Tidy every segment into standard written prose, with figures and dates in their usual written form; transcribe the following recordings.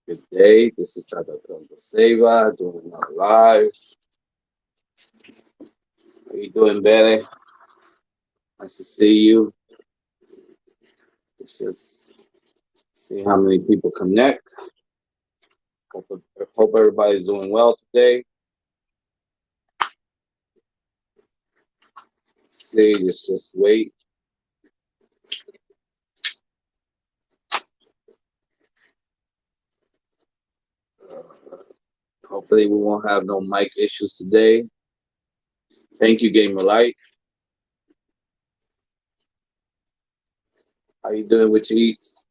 Good day. This is Tata Tronco Ceiba doing our live. How you doing, Betty? Nice to see you. Let's just see how many people connect. Hope everybody's doing well today. See, just wait. Hopefully we won't have no mic issues today. Thank you, Gamer Light. How you doing with your eats?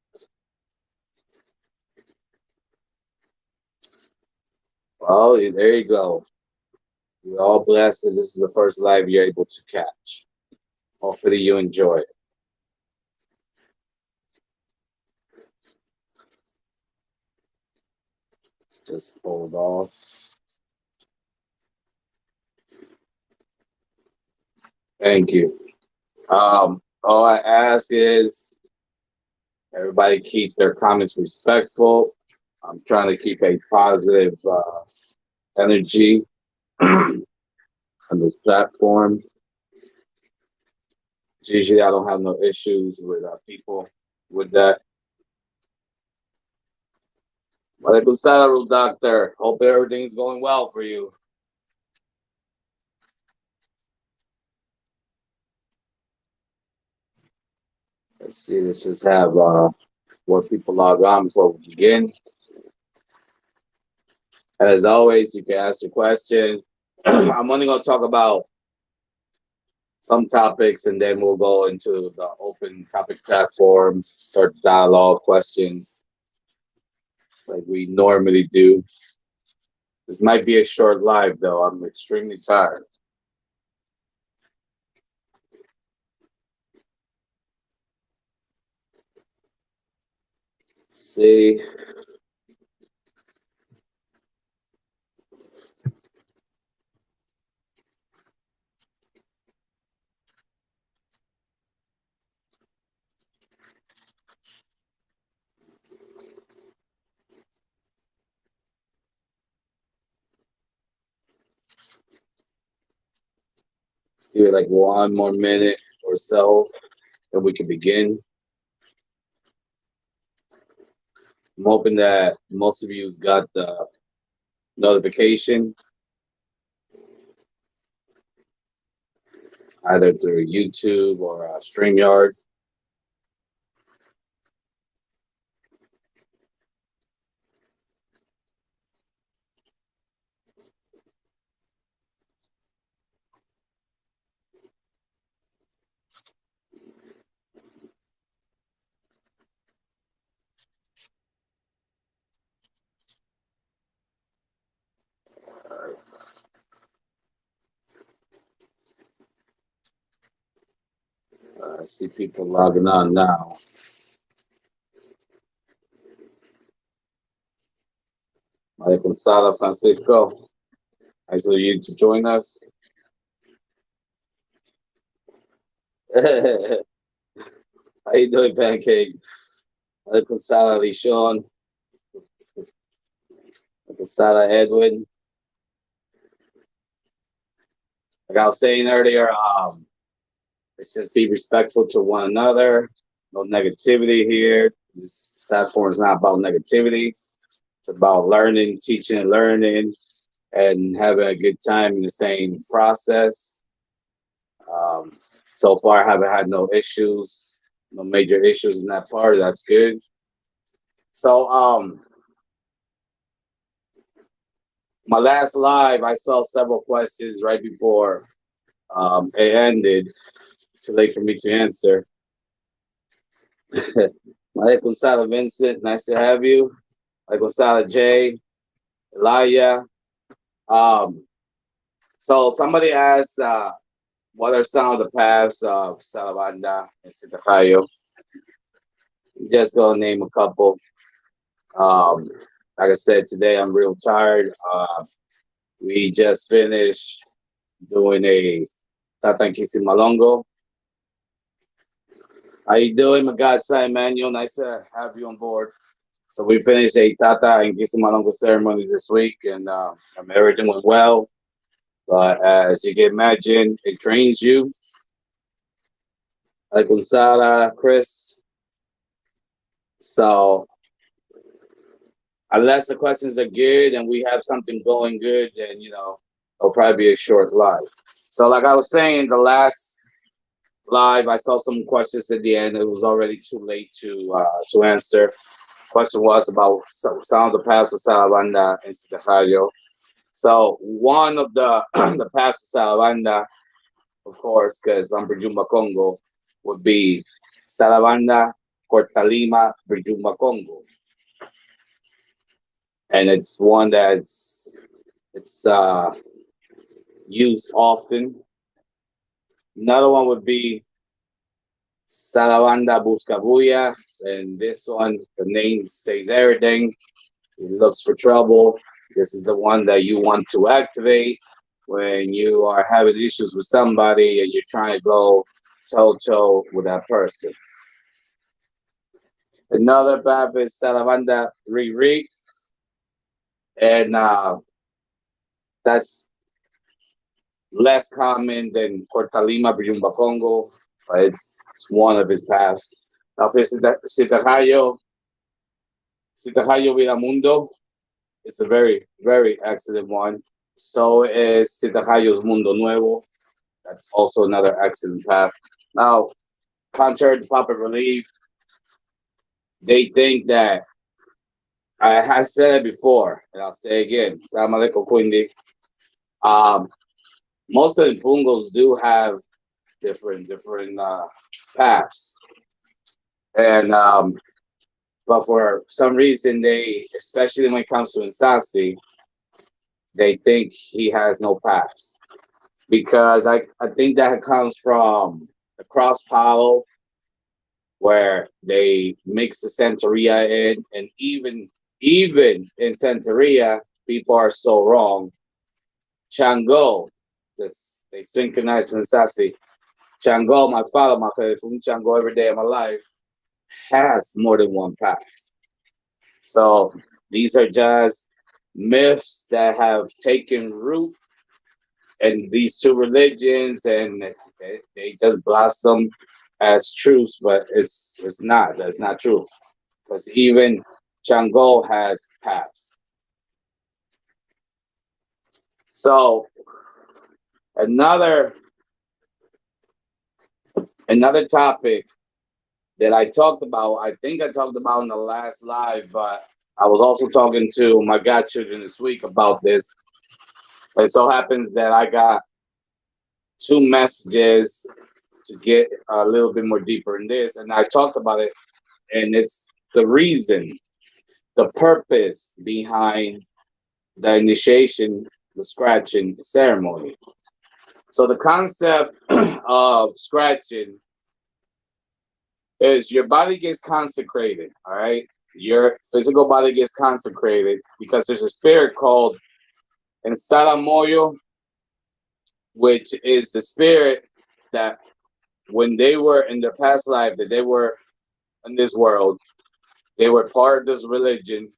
Well, there you go. We're all blessed that this is the first live you're able to catch. Hopefully you enjoy it. Let's just hold off. Thank you. All I ask is everybody keep their comments respectful. I'm trying to keep a positive energy on this platform. Usually, I don't have no issues with people with that. Walaikum salam, doctor. Hope everything's going well for you. Let's see. Let's just have more people log on before we begin. As always, you can ask your questions. I'm only going to talk about some topics, and then we'll go into the open topic platform, start dialogue, questions, like we normally do. This might be a short live, though. I'm extremely tired. Let's see, let's give it like 1 more minute or so, and we can begin. I'm hoping that most of you's got the notification either through YouTube or StreamYard. I see people logging on now. Alaikum Salam, Francisco. Nice of you to join us. How you doing, Pancake? Alaikum Salam, Lishon. Alaikum Salam, Edwin. Like I was saying earlier, let's just be respectful to one another. No negativity here. This platform is not about negativity. It's about learning, teaching, and learning, and having a good time in the same process. Um, so far, I haven't had no issues, no major issues in that part. That's good. So, my last live, I saw several questions right before it ended. Too late for me to answer. Malaikum Salam, Vincent. Nice to have you. Malaikum Salam, Jay, Elijah. Um, so somebody asked, what are some of the paths of Sarabanda and Sitacayo? Just gonna name a couple. Um, like I said, today I'm real tired. We just finished doing a Tata Malongo. How you doing, my godson Emmanuel? Nice to have you on board. So we finished a Tata and Kisimalongo ceremony this week, and everything went well. But as you can imagine, it trains you, like Gonzala, Chris. So unless the questions are good and we have something going good, then it'll probably be a short live. So like I was saying, the last live, I saw some questions at the end. It was already too late to answer. Question was about some of the paths of Sarabanda and Sitajayo. So one of the the paths of Sarabanda, of course, because I'm Brujumba Congo, would be Sarabanda, Cortalima, Brujumba Congo, and it's one it's used often. Another one would be Sarabanda Buscabuya, and this one, the name says everything. It looks for trouble. This is the one that you want to activate when you are having issues with somebody and you're trying to go toe to toe with that person. Another path is Sarabanda Riri, and that's less common than Cortalima Briumba Congo, but it's one of his paths. Now, for Sitajayo Viramundo, it's a very, very excellent one. So is Sitajayo's Mundo Nuevo. That's also another excellent path. Now, contrary to popular belief, they think that I have said it before, and I'll say it again. Samaleko Quindi. Um, most of the Pungos do have different paths, and but for some reason they, especially when it comes to Insasi, they think he has no paths because I think that comes from the cross Palo where they mix the Santeria in, and even in Santeria, people are so wrong. Chango, this they synchronize with Sassi. Chango, my father, my favorite from Chango every day of my life, has more than one path. So these are just myths that have taken root in these two religions, and they just blossom as truths, but it's not. That's not truth. Because even Chango has paths. So another another topic that I talked about, I think I talked about in the last live, but I was also talking to my godchildren this week about this. It so happens that I got two messages to get a little bit more deeper in this, and I talked about it, and it's the reason, the purpose behind the initiation, the scratching ceremony. So the concept of scratching is your body gets consecrated, all right? Your physical body gets consecrated because there's a spirit called Ensalamoyo, which is the spirit that when they were in their past life, that they were in this world, they were part of this religion,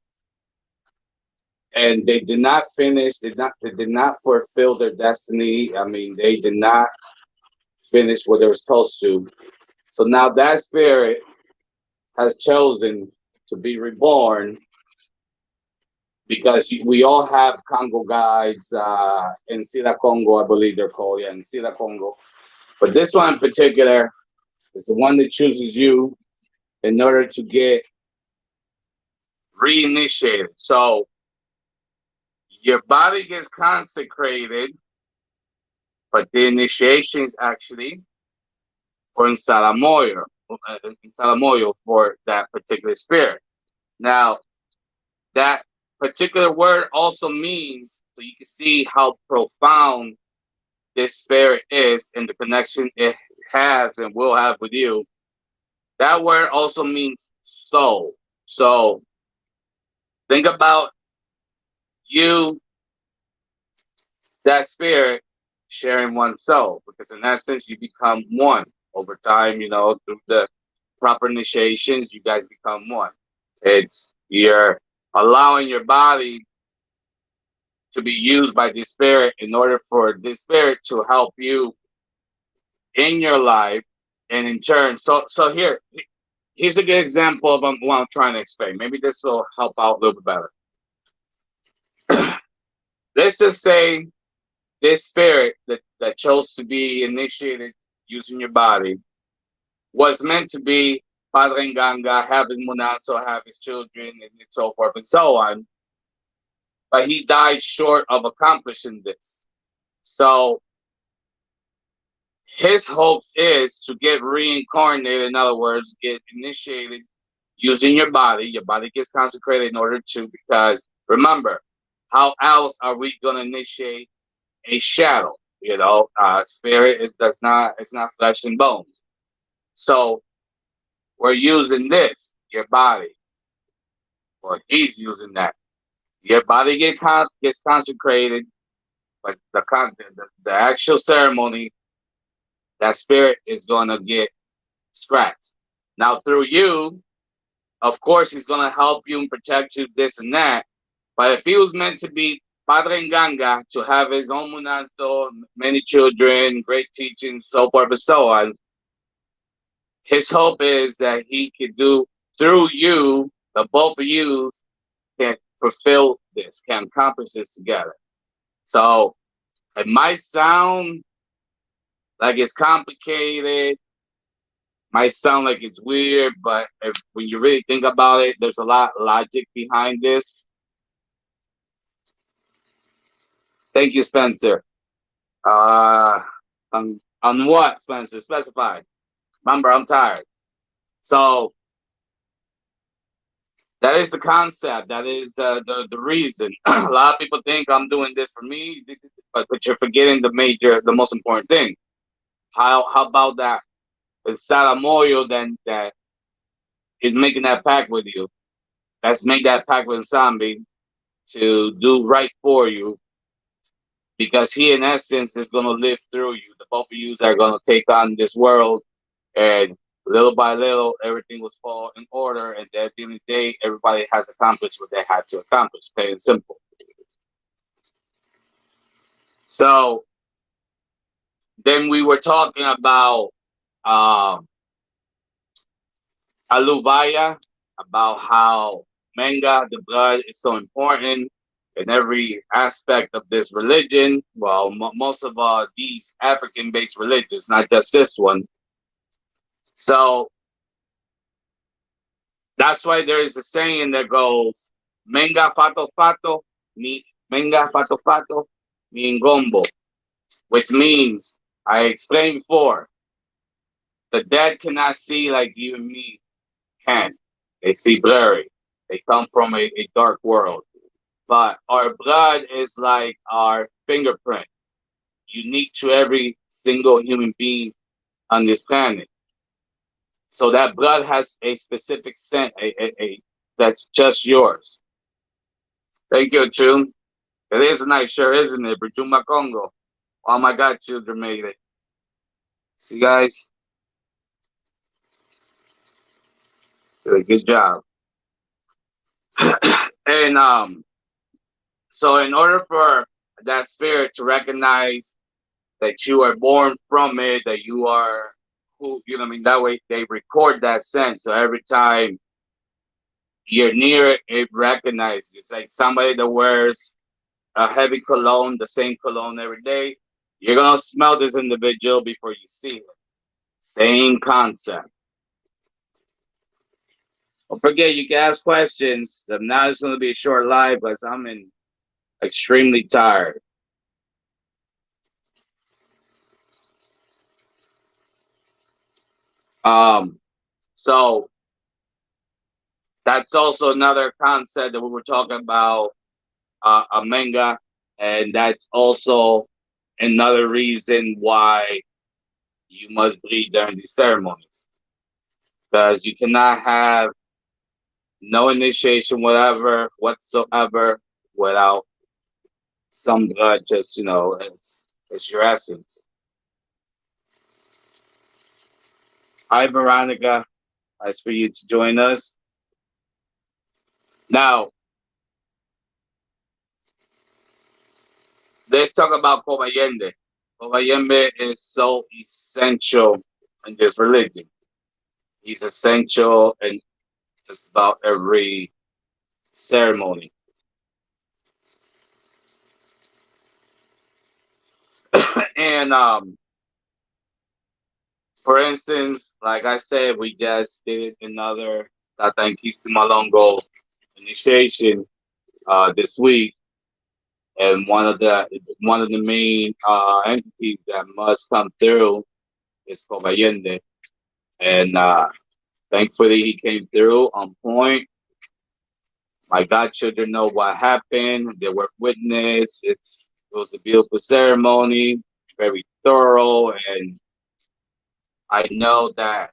and they did not finish, they did not fulfill their destiny. I mean, they did not finish what they were supposed to. So now that spirit has chosen to be reborn because we all have Congo guides in Sira Congo, I believe they're called, yeah, in Sira Congo. But this one in particular is the one that chooses you in order to get reinitiated. So your body gets consecrated, but the initiation is actually for in Salamoyo for that particular spirit. Now, that particular word also means, so you can see how profound this spirit is and the connection it has and will have with you. That word also means soul. So think about you, that spirit, sharing one soul, because in that sense you become one over time. Through the proper initiations, you guys become one. It's You're allowing your body to be used by the spirit in order for the spirit to help you in your life, and in turn. So here's a good example of what I'm trying to explain. Maybe this will help out a little bit better. Let's just say this spirit that chose to be initiated using your body was meant to be Padre Nganga, have his munazo, have his children, and so forth and so on. But he died short of accomplishing this. So his hopes is to get reincarnated, in other words, get initiated using your body. Your body gets consecrated in order to, because remember, how else are we going to initiate a shadow? You know, spirit it's not flesh and bones. So we're using this, your body, or he's using that. Your body gets consecrated, but the actual ceremony, that spirit is going to get scratched. Now, through you, of course, he's going to help you and protect you, this and that. But if he was meant to be Padre Nganga, to have his own munazo, many children, great teaching, so forth and so on, his hope is that he could do through you, the both of you can fulfill this, can accomplish this together. So it might sound like it's complicated, might sound like it's weird, but when you really think about it, there's a lot of logic behind this. Thank you, Spencer. Uh, on what, Spencer? Specify. Remember, I'm tired. So that is the concept. That is the reason. A lot of people think I'm doing this for me, but you're forgetting the most important thing. How about that? It's Salamoyo then that is making that pact with you. Let's make that pact with Sambi to do right for you, because he, in essence, is going to live through you. The both of you are going to take on this world, and little by little, everything will fall in order. And at the end of the day, everybody has accomplished what they had to accomplish, plain and simple. So then we were talking about Aluvaya, about how Menga, the blood, is so important in every aspect of this religion. Well, most of these African-based religions, not just this one. So that's why there is a saying that goes, Menga fato fato, mi Menga fato fato, mi ngombo, which means, I explained before, the dead cannot see like you and me can. They see blurry. They come from a dark world. But our blood is like our fingerprint, unique to every single human being on this planet. So that blood has a specific scent, that's just yours. Thank you, Chun. It is a nice shirt, isn't it? Brujuma Congo. Oh my God, children made it. See, guys? Did a good job. And so in order for that spirit to recognize that you are born from it, that you are who, you know what I mean? That way they record that sense. So every time you're near it, it recognizes you. It's like somebody that wears a heavy cologne, the same cologne every day. You're going to smell this individual before you see it. Same concept. Don't forget, you can ask questions. Now it's going to be a short live because I'm extremely tired. So that's also another concept that we were talking about, a manga, and that's also another reason why you must bleed during these ceremonies, because you cannot have no initiation, whatever whatsoever, without some blood. Just it's your essence. Hi, Veronica. Nice for you to join us. Now, let's talk about Kobayende. Kobayende is so essential in this religion. He's essential in just about every ceremony. And for instance, like I said, we just did another Tata and Malongo initiation this week, and one of the main entities that must come through is Kobayende, and thankfully he came through on point. My godchildren know what happened. They were witness. It was a beautiful ceremony, very thorough, and I know that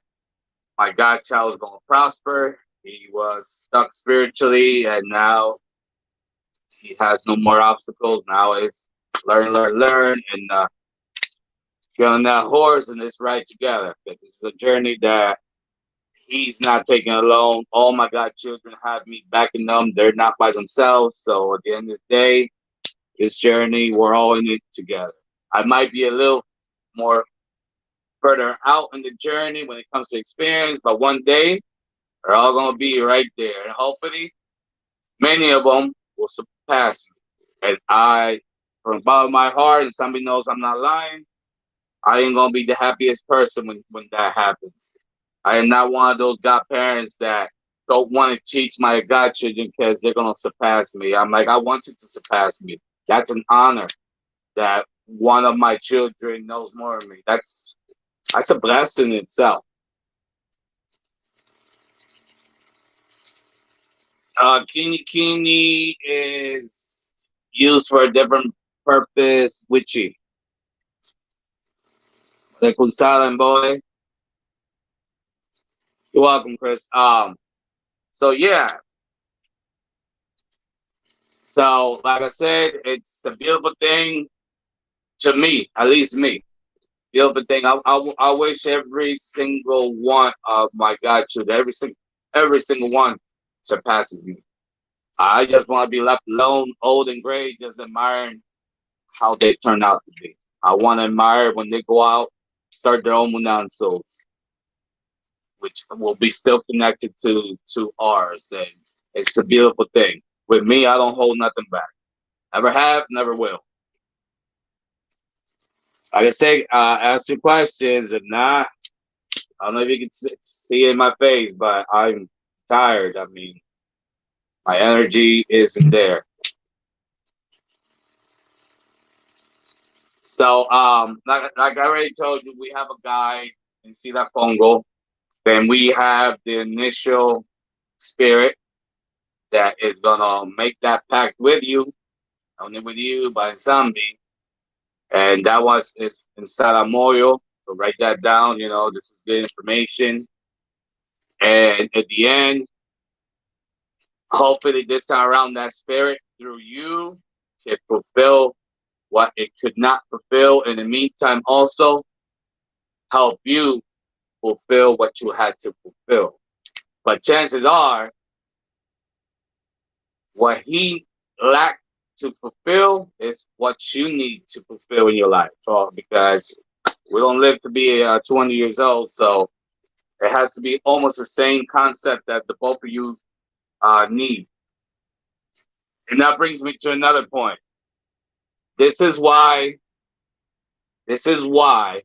my godchild was going to prosper. He was stuck spiritually, and now he has no more obstacles. Now it's learn, learn, learn, and get on that horse and let's ride together. Because this is a journey that he's not taking alone. All my godchildren have me backing them. They're not by themselves. So at the end of the day, this journey, we're all in it together. I might be a little more further out in the journey when it comes to experience, but one day they're all gonna be right there, and hopefully, many of them will surpass me. And I, from the bottom of my heart, and somebody knows I'm not lying, I ain't gonna be the happiest person when that happens. I am not one of those godparents that don't want to teach my godchildren because they're gonna surpass me. I'm like, I want you to surpass me. That's an honor that one of my children knows more of me. That's a blessing in itself. Kini Kini is used for a different purpose. Witchy. The Kunsalan boy. You're welcome, Chris. So yeah. So like I said, it's a beautiful thing to me, at least me. Beautiful thing. I wish every single one of my godchildren, every single one surpasses me. I just want to be left alone, old and gray, just admiring how they turn out to be. I want to admire when they go out, start their own Munan souls, which will be still connected to ours. And it's a beautiful thing. With me, I don't hold nothing back. Never have, never will. Like I say, ask your questions. If not, I don't know if you can see it in my face, but I'm tired. I mean, my energy isn't there. So, like I already told you, we have a guide in Sila Pongo. Then we have the initial spirit that is gonna make that pact with you, only with you by Zambi. And that was it's in Saramoyo. So write that down, this is good information. And at the end, hopefully this time around that spirit through you can fulfill what it could not fulfill. In the meantime, also help you fulfill what you had to fulfill. But chances are, what he lacked to fulfill is what you need to fulfill in your life. So, because we don't live to be 20 years old, so it has to be almost the same concept that the both of you need. And that brings me to another point. This is why. This is why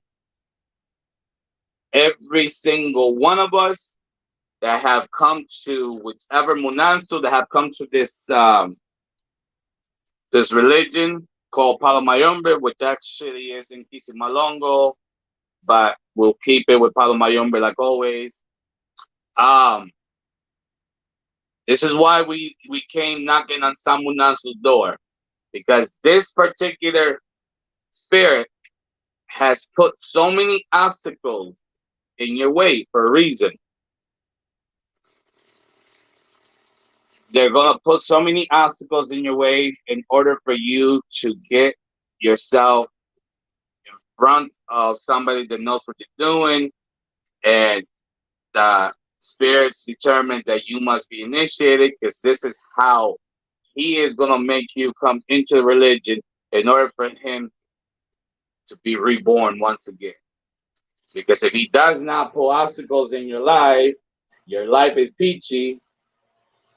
every single one of us that have come to whichever munanso that have come to this religion called Palo Mayombe, which actually is in Kisimalongo, but we'll keep it with Palo Mayombe like always. Um, this is why we came knocking on Samunansu's door, because this particular spirit has put so many obstacles in your way for a reason. They're gonna put so many obstacles in your way in order for you to get yourself in front of somebody that knows what you're doing, and Spirits determined that you must be initiated because this is how he is going to make you come into the religion in order for him to be reborn once again. Because if he does not put obstacles in your life is peachy,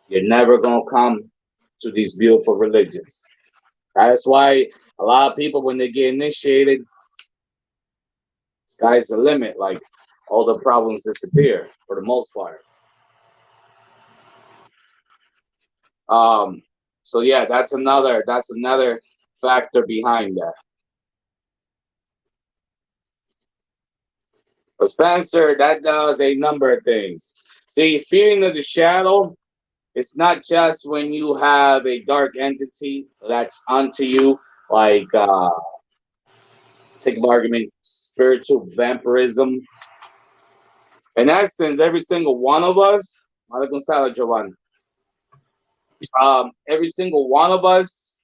you're never going to come to these beautiful religions. That's why a lot of people, when they get initiated, sky's the limit. Like all the problems disappear for the most part. Um, so yeah, that's another factor behind that. But Spencer, that does a number of things. See, fearing of the shadow, it's not just when you have a dark entity that's onto you, like take an argument, spiritual vampirism. In essence, every single one of us, Alaikum salam, Giovanni. Every single one of us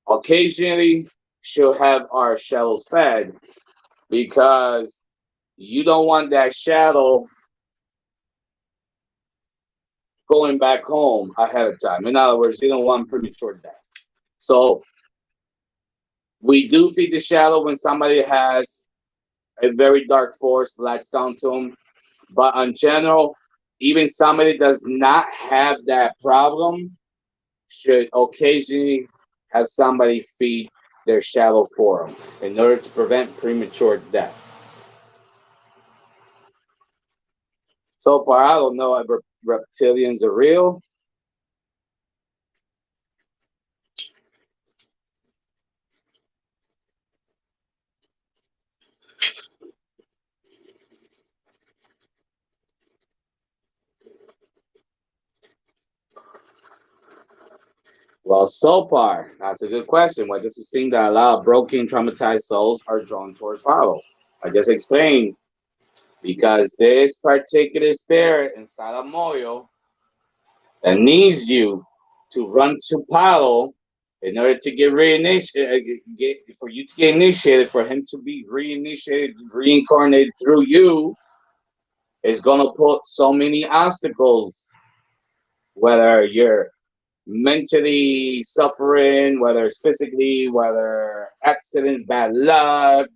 occasionally should have our shadows fed because you don't want that shadow going back home ahead of time. In other words, you don't want premature death. So we do feed the shadow when somebody has a very dark force latched onto them. But in general, even somebody does not have that problem should occasionally have somebody feed their shadow for them in order to prevent premature death. So far, I don't know if reptilians are real. Well, so far, that's a good question. Why does it seem that a lot of broken, traumatized souls are drawn towards Palo? I just explained because this particular spirit inside of Moyo that needs you to run to Palo in order to get reinitiated, for you to get initiated, for him to be reinitiated, reincarnated through you, is gonna put so many obstacles. Whether you're mentally suffering, whether it's physically, whether accidents, bad luck,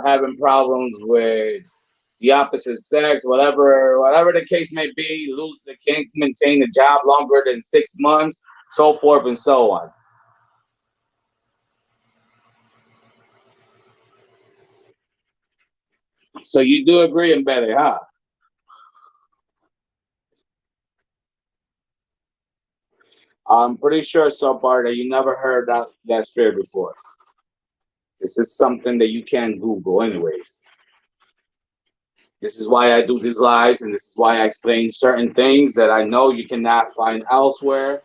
having problems with the opposite sex, whatever the case may be, lose they can't maintain a job longer than 6 months, so forth and so on. So you do agree, embedded, huh? I'm pretty sure so far that you never heard that spirit before. This is something that you can't Google, anyways. This is why I do these lives, and this is why I explain certain things that I know you cannot find elsewhere.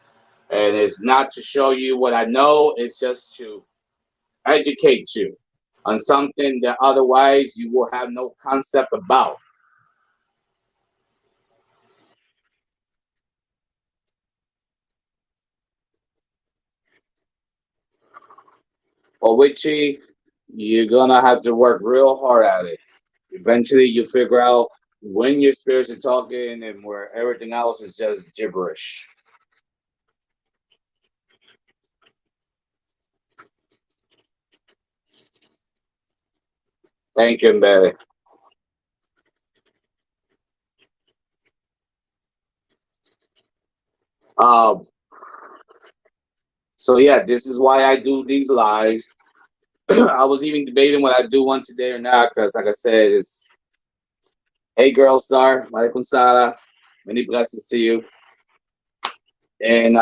And it's not to show you what I know, it's just to educate you on something that otherwise you will have no concept about. Or whichy, you're gonna have to work real hard at it. Eventually, you figure out when your spirits are talking and where everything else is just gibberish. Thank you, Barry. Um, so yeah, this is why I do these lives. I was even debating whether I do one today or not, because like I said, it's hey girl star, Michael Sala, many blessings to you. And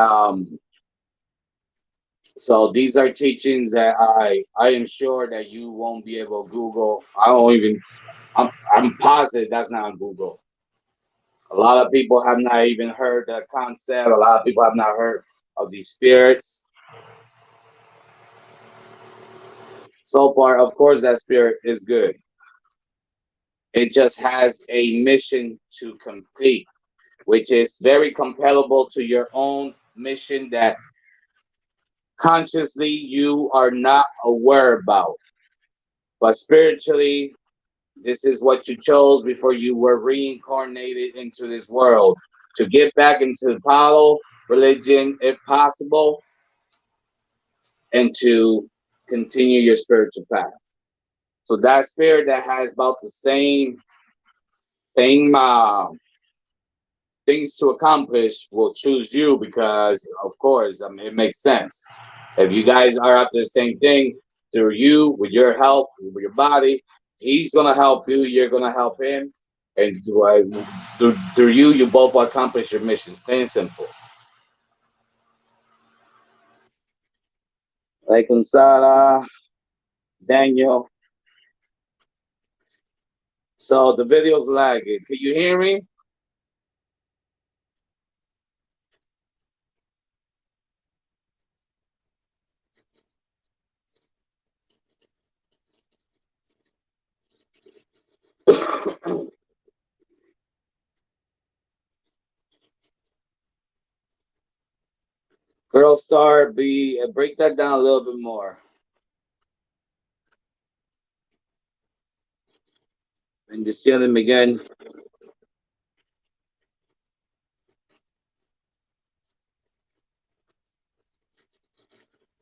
so these are teachings that I am sure that you won't be able to Google. I don't even I'm positive that's not on Google. A lot of people have not even heard the concept. A lot of people have not heard of these spirits. So far, of course, that spirit is good. It just has a mission to complete, which is very compatible to your own mission that consciously you are not aware about. But spiritually, This is what you chose before you were reincarnated into this world to get back into the Palo religion, if possible, and to continue your spiritual path. So that spirit that has about the same things to accomplish will choose you because, of course, I mean, it makes sense. If you guys are after the same thing through you, with your help, with your body, he's gonna help you. You're gonna help him, and through you, you both accomplish your missions. Plain and simple. Like Sarah, Daniel. So the video's lagging. Can you hear me? Girl Star, be break that down a little bit more. And just see them again.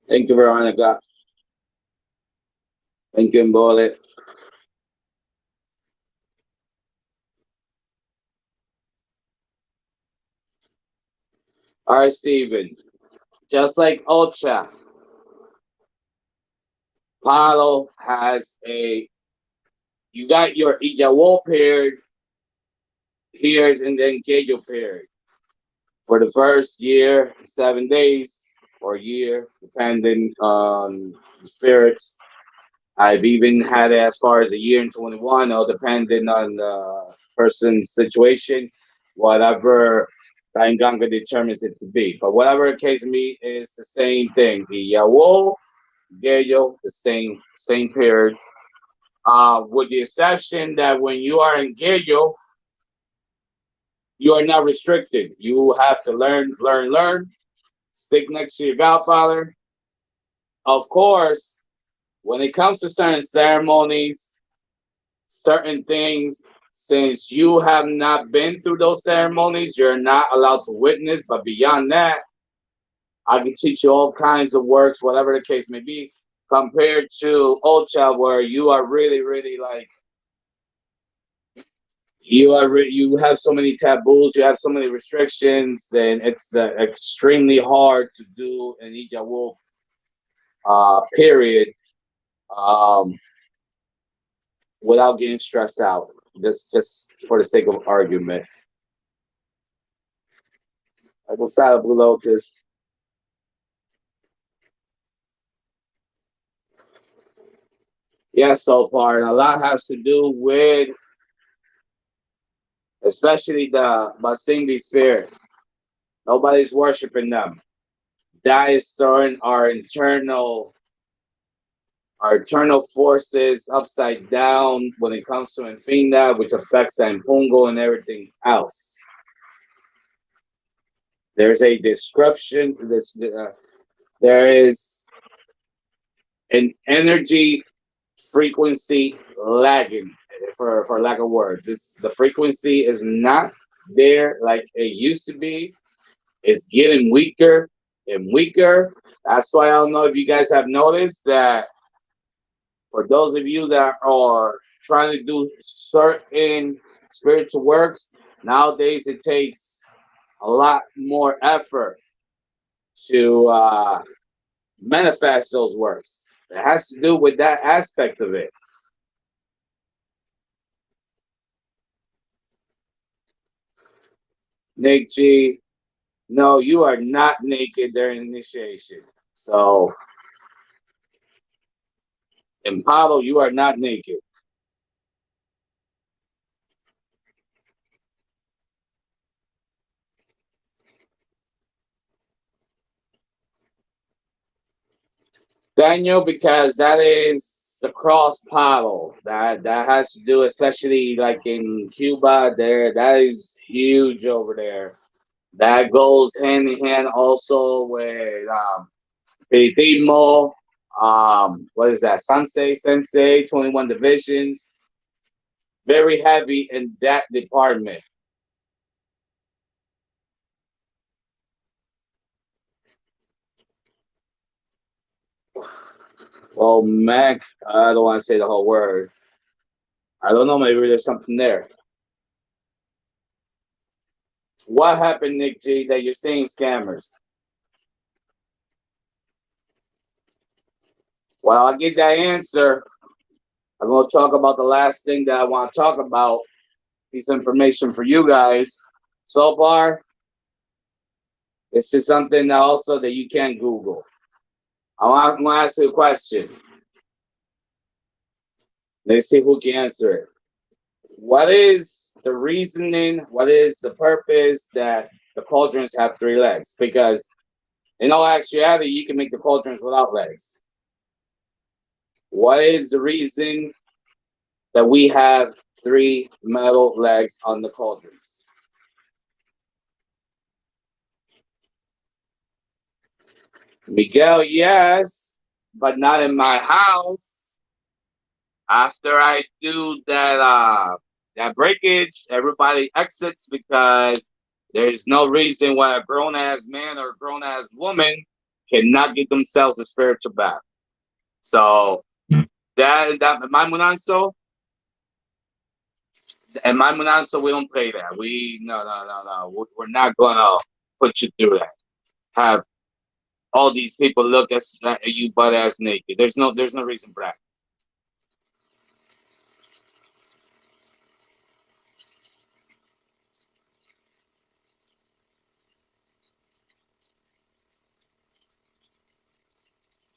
Thank you, Veronica. Thank you, Mbole. All right, Steven. Just like Ocha, Palo has a you got your Iyawo period here and then Kejo period. For the first year, 7 days or year, depending on the spirits. I've even had it as far as a year and 21, or depending on the person's situation, whatever Tainganga determines it to be. But whatever the case may be, is the same thing. The Yawo, Geyo, the same period. With the exception that when you are in Geyo, you are not restricted. You have to learn, stick next to your godfather. Of course, when it comes to certain ceremonies, certain things, since you have not been through those ceremonies, you're not allowed to witness. But beyond that, I can teach you all kinds of works, whatever the case may be, compared to Ocha, where you are really like you have so many taboos, you have so many restrictions, and it's extremely hard to do an Ijawo period um, without getting stressed out. Just for the sake of argument. I will start below this. Yeah, so far, and a lot has to do with, especially the Basingbi spirit. Nobody's worshiping them. That is throwing our internal forces upside down when it comes to Infinda, which affects Ampungo and everything else. There's a description. There is an energy frequency lagging, for lack of words. The frequency is not there like it used to be. It's getting weaker and weaker. That's why I don't know if you guys have noticed that for those of you that are trying to do certain spiritual works, nowadays it takes a lot more effort to manifest those works. It has to do with that aspect of it. Nick G, no, you are not naked during initiation. So in Palo, you are not naked. Daniel, because that is the cross Palo. That has to do, especially like in Cuba, there that is huge over there. That goes hand in hand also with Peritismo, what is that? Sensei, 21 divisions. very heavy in that department. Well, Mac, I don't want to say the whole word. I don't know. Maybe there's something there. What happened, Nick G, that you're saying scammers? Well, I'll get that answer. I'm going to talk about the last thing that I want to talk about. Piece of information for you guys. So far, this is something that also that you can't Google. I'm going to ask you a question. Let's see who can answer it. What is the reasoning? What is the purpose that the cauldrons have three legs? Because in all actuality, you can make the cauldrons without legs. What is the reason that we have three metal legs on the cauldrons? Miguel, yes, but not in my house. After I do that breakage, everybody exits because there's no reason why a grown ass man or a grown ass woman cannot get themselves a spiritual bath. So that my munanso and my munanso, we don't play that. We no. We're not gonna put you through that. Have all these people look at you butt ass naked. There's no reason for that.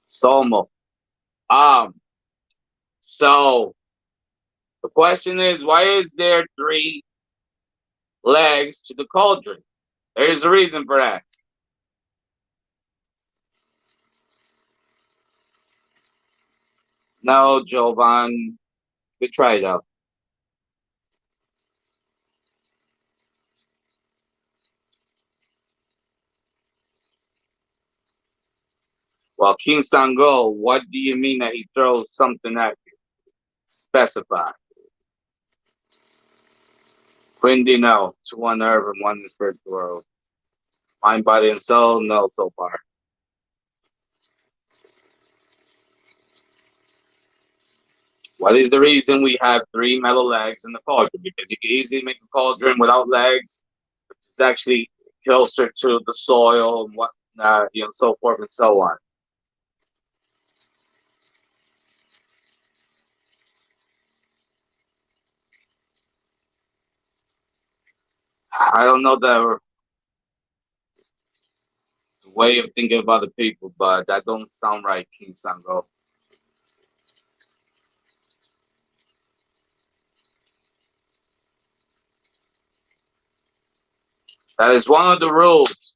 Somo. Um. So the question is, why is there three legs to the cauldron? There's a reason for that. No, Jovan. Good try though. Well, King Sango, what do you mean that he throws something at you? Specify. Quindi, no. To one nerve and one in the spiritual world. Mind, body, and soul, no, so far. What is the reason we have three metal legs in the cauldron? Because you can easily make a cauldron without legs, which is actually closer to the soil and what, so forth and so on. I don't know the way of thinking of other people, but that don't sound right, King Sango. That is one of the rules,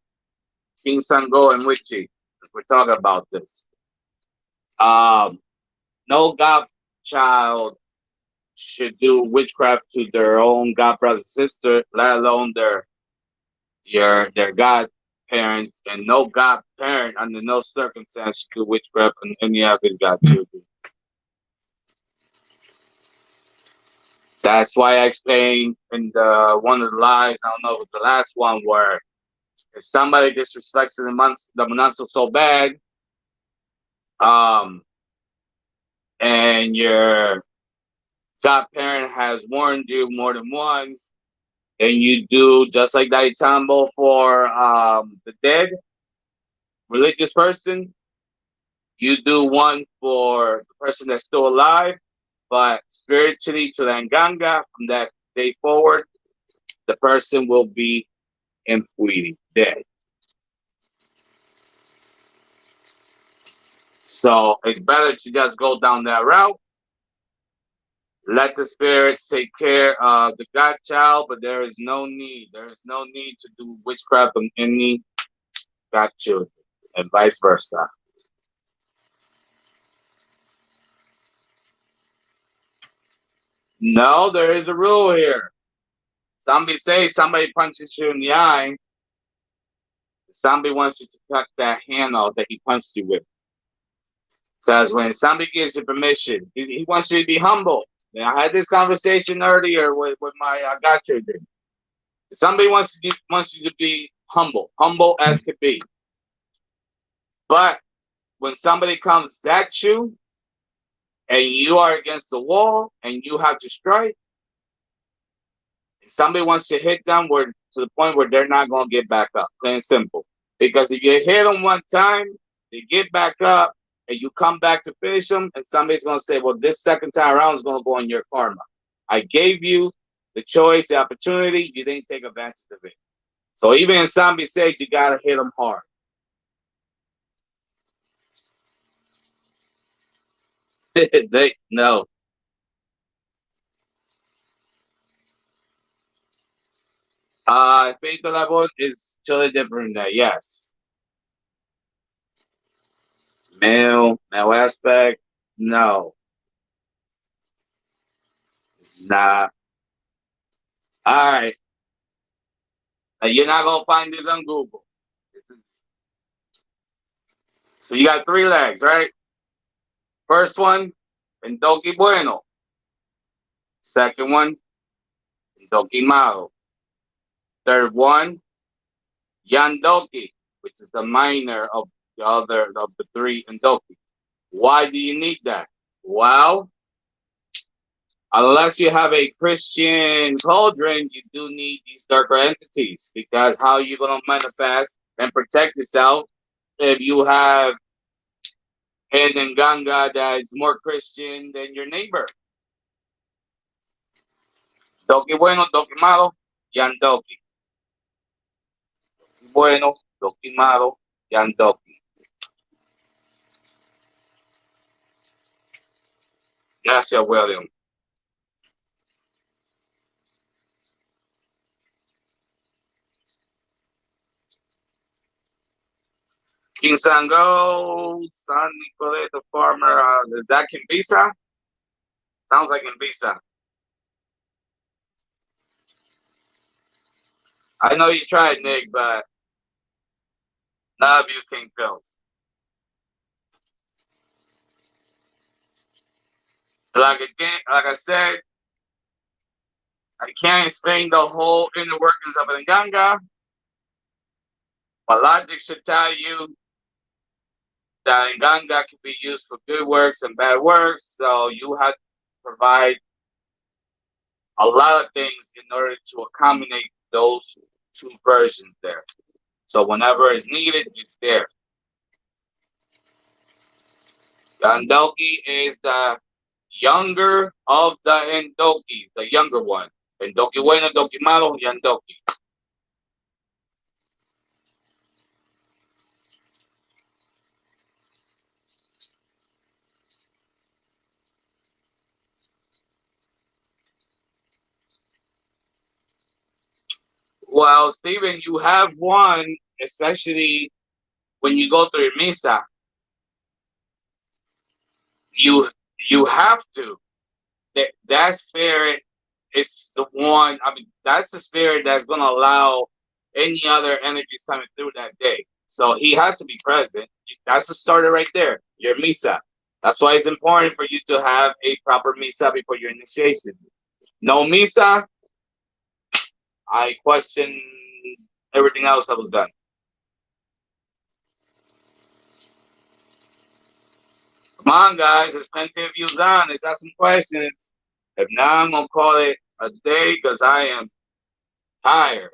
King Sango and Witchy, as we're talking about this. Um, no godchild should do witchcraft to their own god brother sister, let alone their godparents, and no godparent under no circumstance should do witchcraft on any of his godchildren. That's why I explained in the one of the lives, I don't know if it was the last one, where if somebody disrespects the Monanzo so bad, um, and your godparent has warned you more than once, and you do just like that tambo for the dead religious person, you do one for the person that's still alive, but spiritually to the Nganga from that day forward, the person will be in Fuiri, dead. So it's better to just go down that route. Let the spirits take care of the godchild, but there is no need. There is no need to do witchcraft on any godchildren, and vice versa. No, there is a rule here. Somebody punches you in the eye, somebody wants you to cut that hand off that he punched you with. Because when somebody gives you permission, he wants you to be humble. And I had this conversation earlier with my gotcha. Somebody wants you to be humble as could be. But when somebody comes at you and you are against the wall and you have to strike, somebody wants to hit them where to the point where they're not going to get back up. Plain and simple. Because if you hit them one time, they get back up and you come back to finish them, and somebody's going to say, well, this second time around is going to go in your karma. I gave you the choice, the opportunity. You didn't take advantage of it. So even in zombie stage, you got to hit them hard. No. Efeito la voz is totally different than that. Yes. Male aspect. No, it's not. All right. You're not gonna find this on Google. So you got three legs, right? First one, Endoki Bueno. Second one, Endoki Malo. Third one, Yandoki, which is the minor of the other of the three Endoki. Why do you need that? Well, unless you have a Christian cauldron, you do need these darker entities, because how are you going to manifest and protect yourself if you have an Nganga that's more Christian than your neighbor? Doki bueno, doki malo, yandoki. Doki bueno, doki malo, yandoki. Gracias, William. King Sango, San Nicolete, the farmer. Is that Kimbisa? Sounds like Kimbisa. I know you tried, Nick, but none of you King Phils. Like I said, I can't explain the whole inner workings of an Nganga, but logic should tell you that Nganga can be used for good works and bad works. So you have to provide a lot of things in order to accommodate those two versions there. So whenever it's needed, it's there. Yandoki is the younger of the Endoki, the younger one. Endoki bueno, Endoki malo, Yandoki. Well, Stephen, you have one, especially when you go through your misa. You have to. That spirit is the one. I mean, that's the spirit that's going to allow any other energies coming through that day. So he has to be present. That's the starter right there. Your misa. That's why it's important for you to have a proper misa before your initiation. No misa, I question everything else that was done. Come on, guys. There's plenty of views on. Let's ask some questions. If not, I'm going to call it a day because I am tired.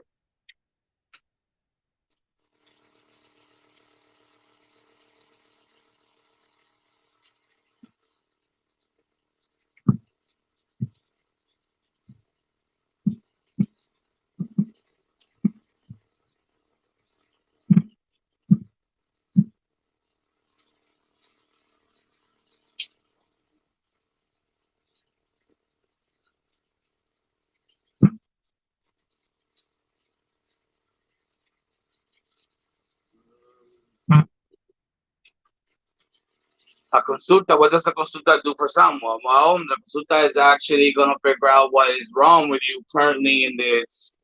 A consulta, what does a consulta do for someone? Well, the consulta is actually going to figure out what is wrong with you currently in this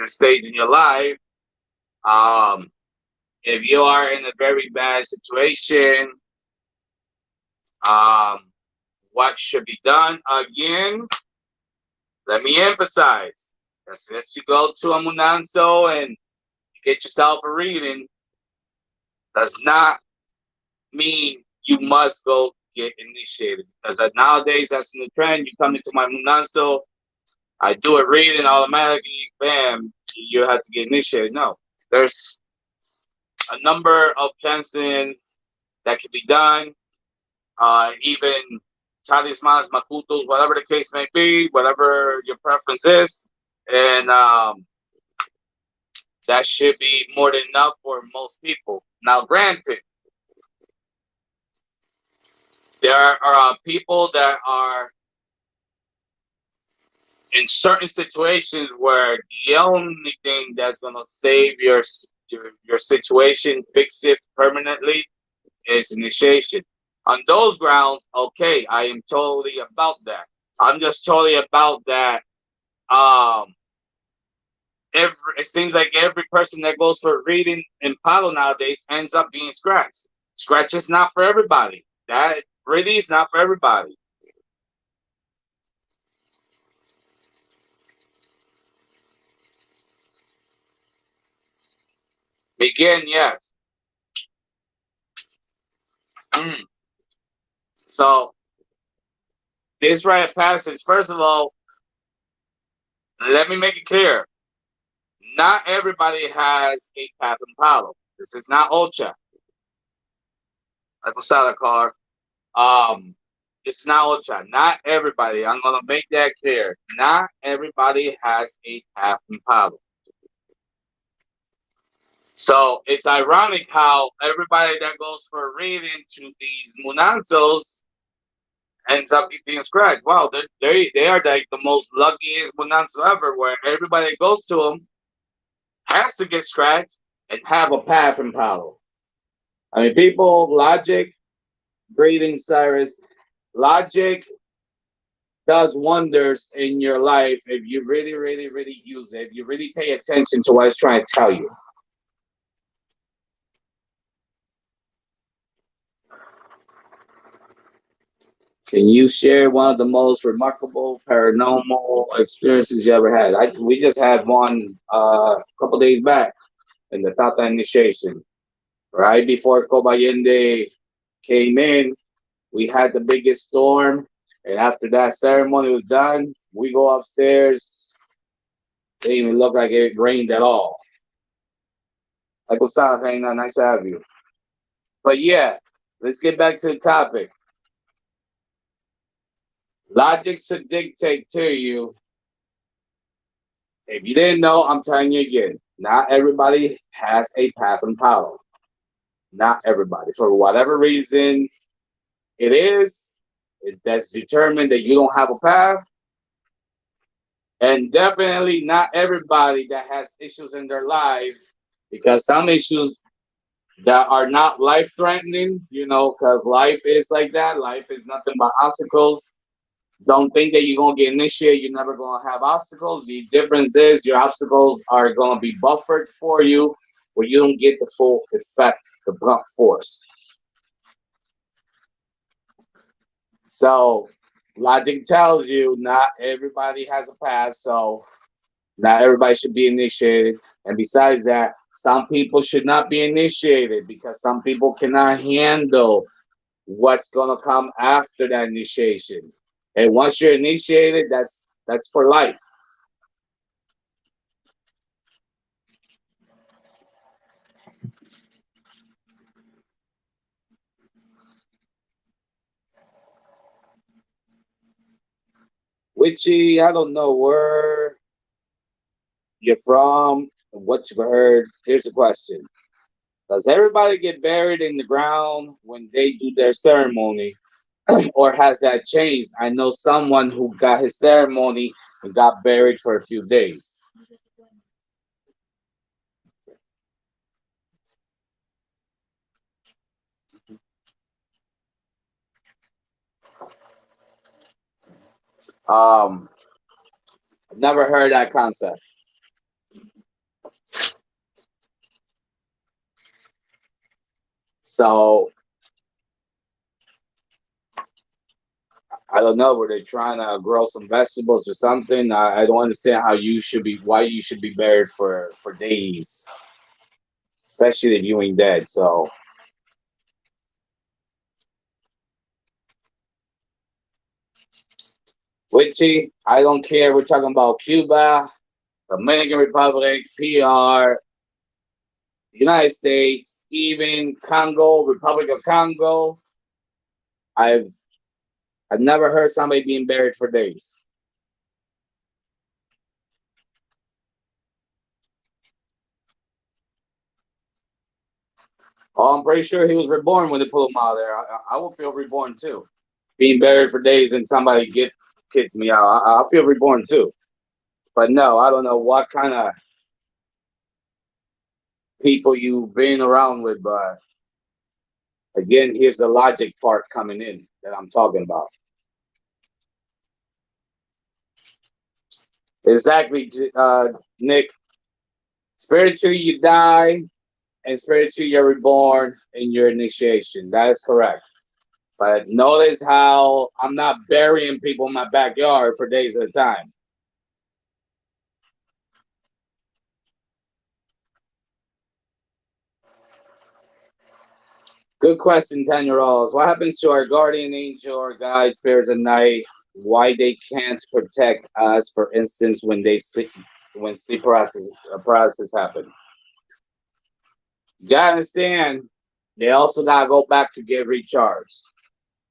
stage in your life. If you are in a very bad situation, um, what should be done. Again, let me emphasize, as you go to a Munanso and get yourself a reading, does not mean you must go get initiated. Because nowadays, that's in the trend. You come into my Munanso, I do a reading, automatically, bam, you have to get initiated. No, there's a number of cleansings that can be done. Even talismans, makutos, whatever the case may be, whatever your preference is. And that should be more than enough for most people. Now, granted, there are people that are in certain situations where the only thing that's going to save your situation, fix it permanently, is initiation. On those grounds, okay, I am totally about that. I'm just totally about that. Um, it seems like every person that goes for reading in Palo nowadays ends up being scratched. Scratch is not for everybody. That really is not for everybody. Begin, yes. Mm. So this rite of passage, first of all, let me make it clear. Not everybody has a path in Palo. This is not Ocha. Like Osada car. It's not Ocha. Not everybody. I'm gonna make that clear. Not everybody has a path in Palo. So it's ironic how everybody that goes for a reading to these Munanzos ends up getting scratched. Wow, they are like the most luckiest Munanzo ever, where everybody that goes to them has to get scratched and have a path in Palo. I mean, people, logic, breathing, Cyrus, logic does wonders in your life if you really, really, really use it, if you really pay attention to what it's trying to tell you. Can you share one of the most remarkable paranormal experiences you ever had? We just had one a couple days back in the Tata initiation. Right before Kobayende came in, we had the biggest storm. And after that ceremony was done, we go upstairs. It didn't even look like it rained at all. Like what's up, Reina? Nice to have you. But yeah, let's get back to the topic. Logic should dictate to you. If you didn't know, I'm telling you again. Not everybody has a path and power. Not everybody. For whatever reason it is, that's determined that you don't have a path. And definitely not everybody that has issues in their life, because some issues that are not life threatening, because life is like that. Life is nothing but obstacles. Don't think that you're going to get initiated. You're never going to have obstacles. The difference is your obstacles are going to be buffered for you where you don't get the full effect, the blunt force. So logic tells you not everybody has a path. So not everybody should be initiated. And besides that, some people should not be initiated because some people cannot handle what's going to come after that initiation. And once you're initiated, that's for life. Witchy, I don't know where you're from, what you've heard. Here's a question. Does everybody get buried in the ground when they do their ceremony? Or has that changed? I know someone who got his ceremony and got buried for a few days. Um, I've never heard that concept. So I don't know. Were they trying to grow some vegetables or something? I don't understand how you should be. Why you should be buried for days, especially if you ain't dead. So, Witchy, I don't care. We're talking about Cuba, Dominican Republic, PR, United States, even Congo, Republic of Congo. I've I've never heard somebody being buried for days. Oh, I'm pretty sure he was reborn when they pulled him out of there. I will feel reborn too. Being buried for days and somebody kicks me out, I'll feel reborn too. But no, I don't know what kind of people you've been around with, but again, here's the logic part coming in that I'm talking about. Exactly, Nick. Spiritually, you die, and spiritually, you're reborn in your initiation. That is correct. But notice how I'm not burying people in my backyard for days at a time. Good question, 10-year-olds. What happens to our guardian angel or guide spirits at night? Why they can't protect us, for instance, when they sleep, when sleep paralysis happen? You gotta understand, they also gotta go back to get recharged.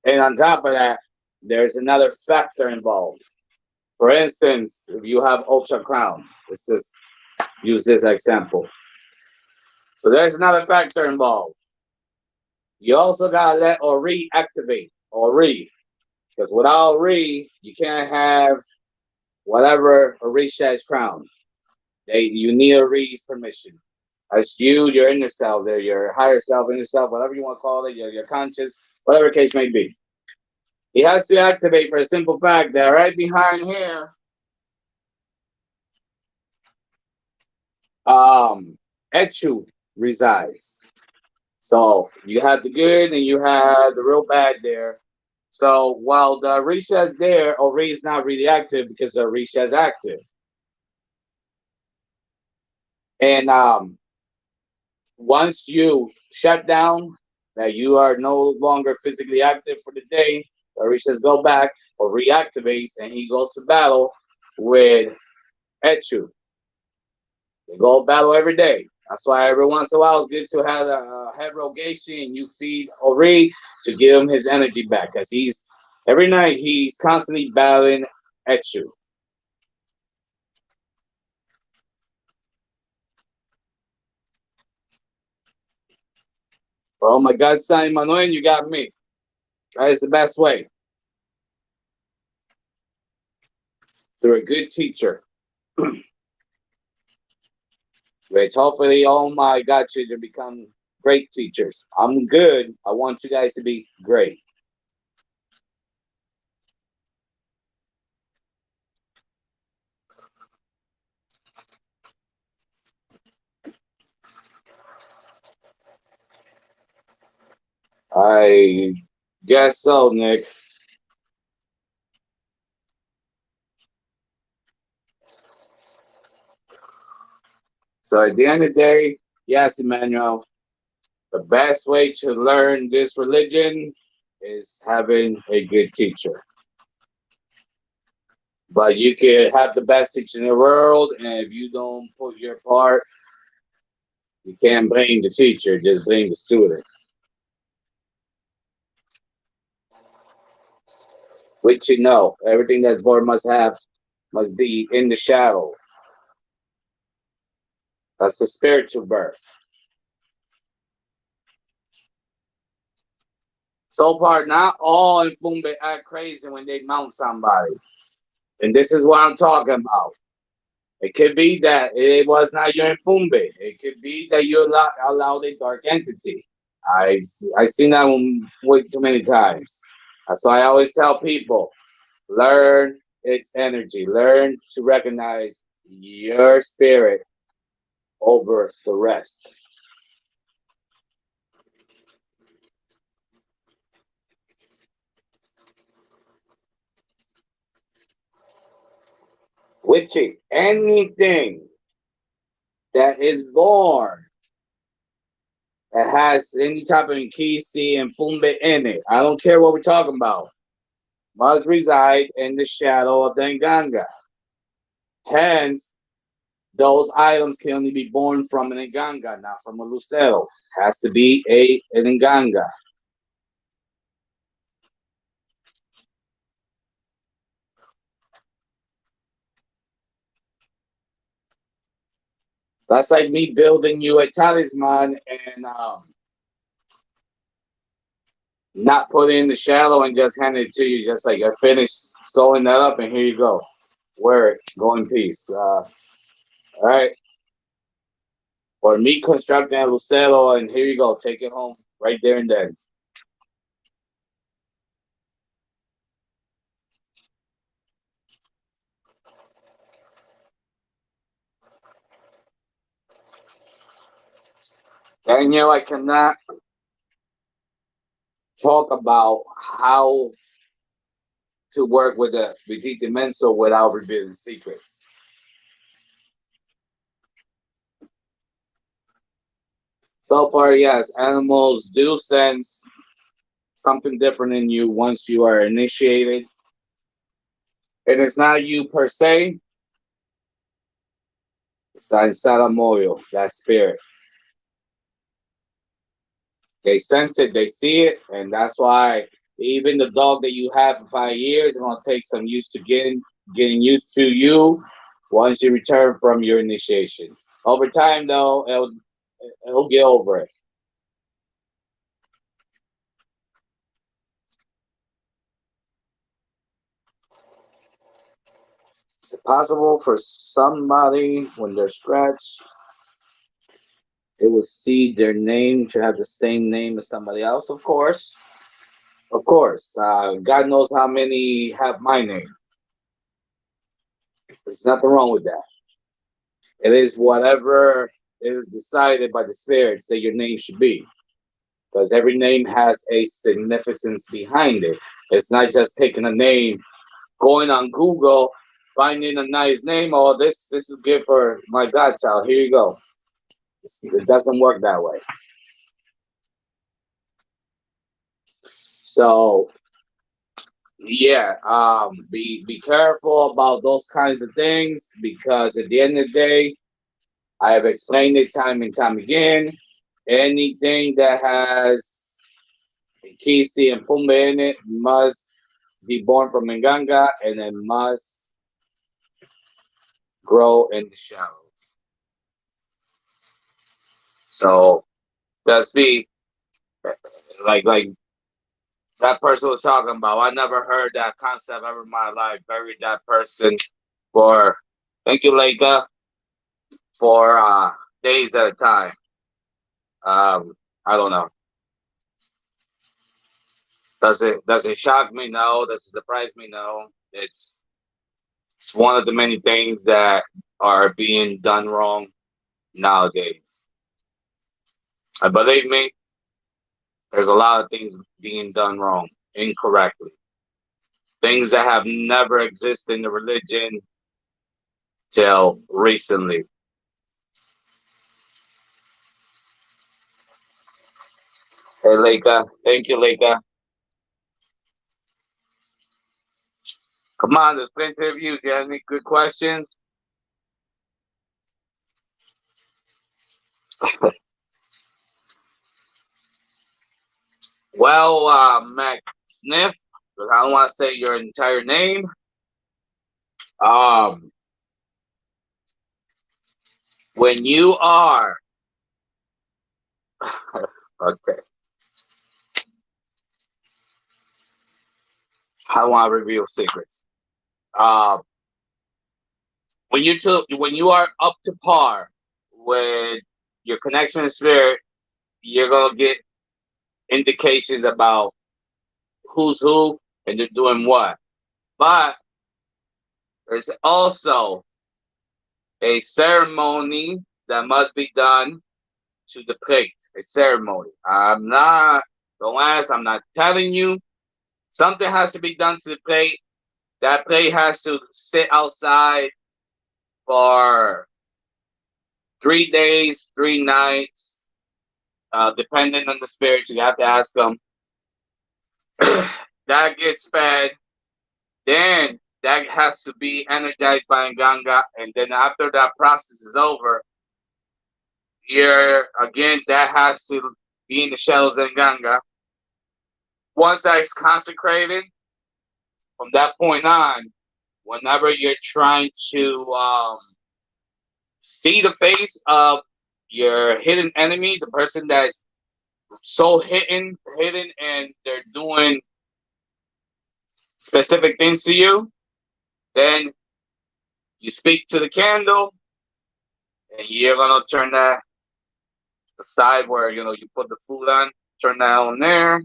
And on top of that, there's another factor involved. For instance, if you have ultra crown, let's just use this example. So there's another factor involved. You also gotta let Ori activate Ori, because without Ori, you can't have whatever Orisha's crown. You need Ori's permission. That's you, your inner self, there, your higher self, inner self, whatever you want to call it, your conscious, whatever case may be. He has to activate for a simple fact that right behind here, Echu resides. So you have the good and you have the real bad there. So while the Orisha is there, Ori is not really active because the Orisha is active. And once you shut down, that you are no longer physically active for the day, the Orishas go back or reactivates and he goes to battle with Echu. They go battle every day. That's why every once in a while it's good to have a head rogation and you feed Ori to give him his energy back. Because he's every night he's constantly battling Echu. Oh my God, San Manuel, you got me. That is the best way. Through a good teacher. Which hopefully all my godchildren become great teachers. I'm good. I want you guys to be great. I guess so, Nick. So at the end of the day, yes, Emmanuel, the best way to learn this religion is having a good teacher. But you can have the best teacher in the world, and if you don't put your part, you can't blame the teacher, just blame the student. Which you know, everything that's born must be in the shadow. That's the spiritual birth. So far, not all in Fumbe act crazy when they mount somebody. And this is what I'm talking about. It could be that it was not your Fumbe. It could be that you allowed a dark entity. I seen that one way too many times. That's why I always tell people, learn its energy. Learn to recognize your spirit over the rest. Witchy. Anything that is born that has any type of Nkisi and Fumbe in it, I don't care what we're talking about, must reside in the shadow of the Nganga. Hence, those items can only be born from an Nganga, not from a Lucero. Has to be an Nganga. That's like me building you a talisman and not put it in the shallow and just hand it to you. Just like I finished sewing that up and here you go. Wear it. Go in peace. All right. Or me constructing a Lucero and here you go. Take it home right there and then. Daniel, I cannot talk about how to work with the Vegeta Menso without revealing secrets. So far, yes, animals do sense something different in you once you are initiated. And it's not you per se, it's that Saramoyo, that spirit. They sense it, they see it, and that's why even the dog that you have for 5 years is gonna take some used to getting used to you once you return from your initiation. Over time though, it'll get over it. Is it possible for somebody when they're scratched, it will see their name to have the same name as somebody else? Of course. Of course. God knows how many have my name. There's nothing wrong with that. It is whatever is decided by the spirits that your name should be. Because every name has a significance behind it. It's not just picking a name, going on Google, finding a nice name. Oh, this is good for my godchild. Here you go. It doesn't work that way. So yeah, be careful about those kinds of things because at the end of the day, I have explained it time and time again. Anything that has Kisi and Pumba in it must be born from Nganga and it must grow in the shadows. So that's the like that person was talking about. I never heard that concept ever in my life. Buried that person for thank you, Leica, for days at a time. I don't know. Does it shock me? No. Does it surprise me? No. It's one of the many things that are being done wrong nowadays. And believe me, there's a lot of things being done wrong, incorrectly. Things that have never existed in the religion till recently. Hey, Leica. Thank you, Leica. Come on, there's plenty of you. Do you have any good questions? Well, Mac Sniff, because I don't want to say your entire name. Um, when you are okay, I don't want to reveal secrets. Um, when you are up to par with your connection to spirit, you're gonna get indications about who's who and they're doing what. But there's also a ceremony that must be done to the plate. A ceremony. Don't ask, I'm not telling you. Something has to be done to the plate. That plate has to sit outside for 3 days, 3 nights, depending on the spirits. You have to ask them. That gets fed. Then that has to be energized by Nganga, and then after that process is over, you're again that has to be in the shadows of Nganga. Once that is consecrated, from that point on, whenever you're trying to see the face of your hidden enemy, the person that's so hidden, and they're doing specific things to you, then you speak to the candle, and you're gonna turn that the side where you put the food on, turn that on there,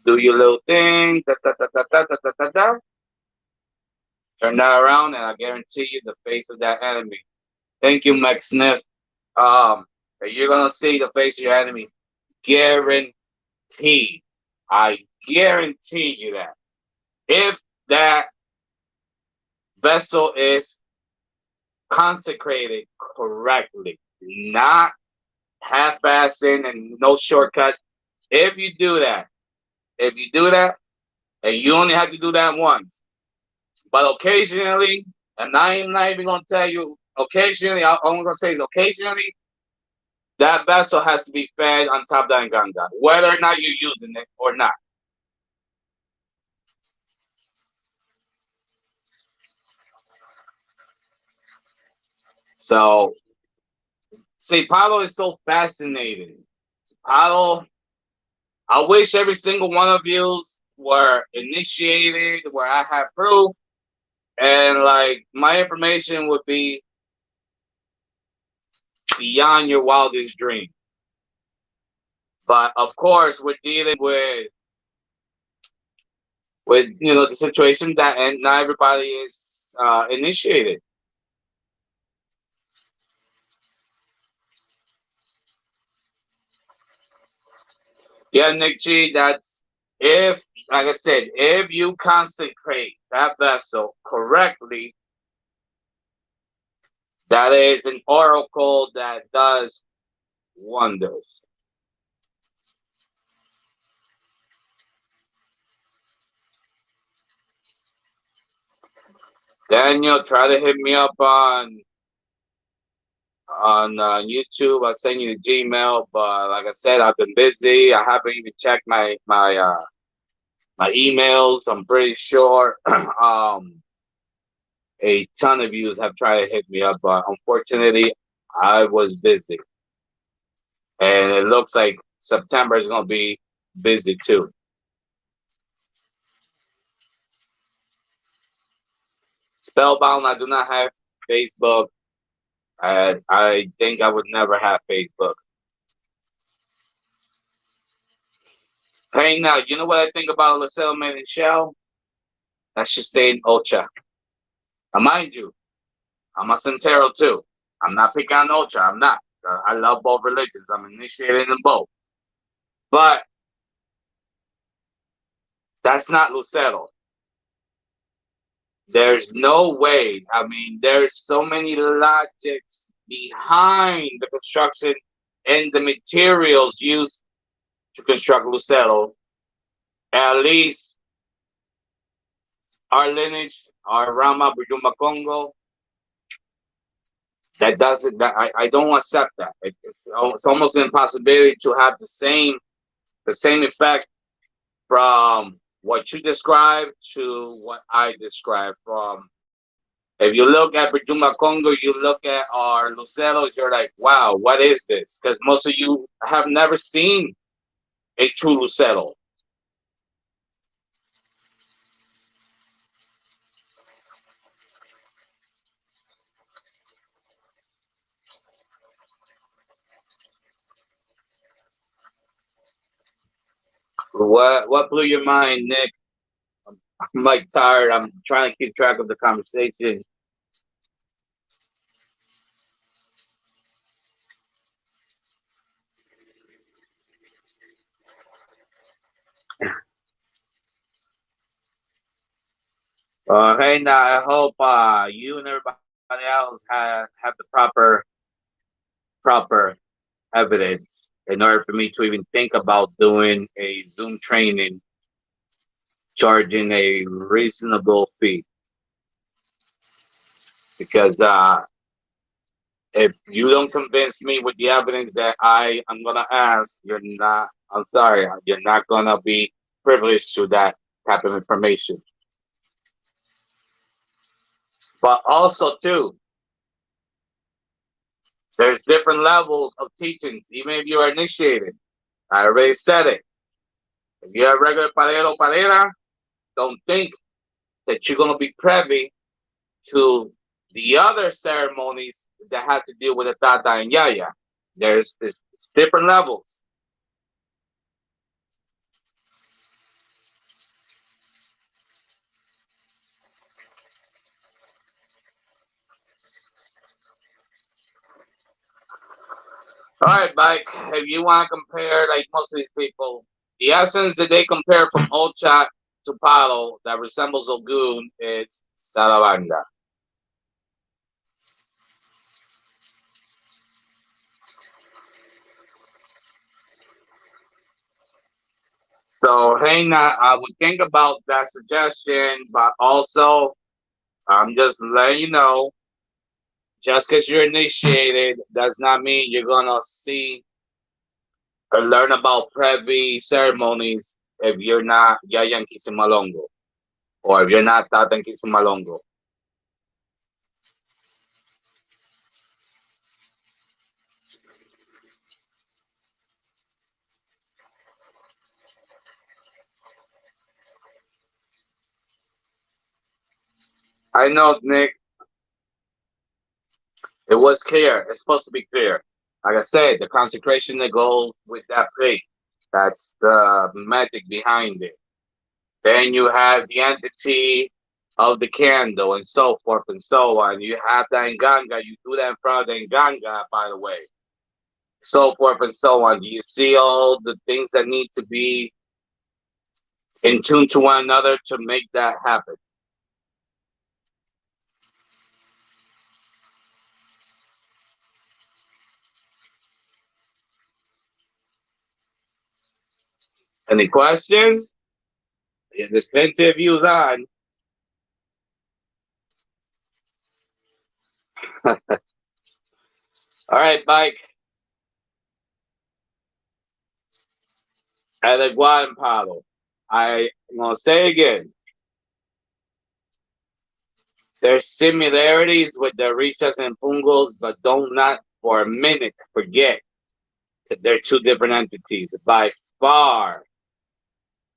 do your little thing, da, da, da, da, da, da, da, da, da. Turn that around, and I guarantee you the face of that enemy. Thank you, Max Smith. You're gonna see the face of your enemy. Guaranteed. I guarantee you that. If that vessel is consecrated correctly, not half-assing and no shortcuts. If you do that, and you only have to do that once, but occasionally, and I'm not even gonna tell you occasionally. All I'm gonna say is occasionally, that vessel has to be fed on top of that Nganga, whether or not you're using it or not. So, see, Palo is so fascinating. Palo, I wish every single one of you were initiated, where I have proof, and like my information would be beyond your wildest dream. But of course, we're dealing with the situation that, and not everybody is initiated. Yeah, Nick G, that's if, like I said, if you consecrate that vessel correctly, that is an oracle that does wonders. Daniel, try to hit me up on YouTube. I'll send you the Gmail, but like I said, I've been busy. I haven't even checked my emails. I'm pretty sure a ton of you have tried to hit me up, but unfortunately, I was busy, and it looks like September is going to be busy too. Spellbound, I do not have Facebook. I think I would never have Facebook. Hey, now, you know what I think about LaSalle Man and Shell? That should stay in Ocha. Now, mind you, I'm a Santero too. I'm not picking on Ocha. I'm not. I love both religions. I'm initiated in both. But that's not Lucero. There's no way. I mean, there's so many logics behind the construction and the materials used to construct Lucero. At least our lineage, our Rama Bujumba Congo, that doesn't. That I don't accept that. It's almost an impossibility to have the same effect from what you described to what I described. From if you look at Bujumba Congo, you look at our Luceros, you're like, wow, what is this? Because most of you have never seen a true Lucero. What blew your mind, Nick? I'm like tired. I'm trying to keep track of the conversation. Hey, now I hope you and everybody else have the proper evidence in order for me to even think about doing a Zoom training, charging a reasonable fee. Because if you don't convince me with the evidence that I am gonna ask, you're not. I'm sorry, you're not gonna be privileged to that type of information. But also too, there's different levels of teachings, even if you are initiated. I already said it. If you're a regular palero palera, don't think that you're gonna be privy to the other ceremonies that have to deal with the Tata and Yaya. There's this different levels. All right, Mike. If you want to compare, like most of these people, the essence that they compare from Ocha to Palo that resembles Ogun is Sarabanda. So, Reina, I would think about that suggestion, but also, I'm just letting you know, just because you're initiated does not mean you're gonna see or learn about Previ ceremonies if you're not Yayan Kisimalongo or if you're not Tatan Kisimalongo. I know, Nick, it was clear. It's supposed to be clear. Like I said, the consecration that goes with that plate. That's the magic behind it. Then you have the entity of the candle and so forth and so on. You have the Nganga. You do that in front of the Nganga, by the way. So forth and so on. You see all the things that need to be in tune to one another to make that happen. Any questions? There's plenty of views on. All right, Mike. At the Palo. I'm going to say again, there's similarities with the Richas and Pungos, but don't not for a minute forget that they're two different entities. By far,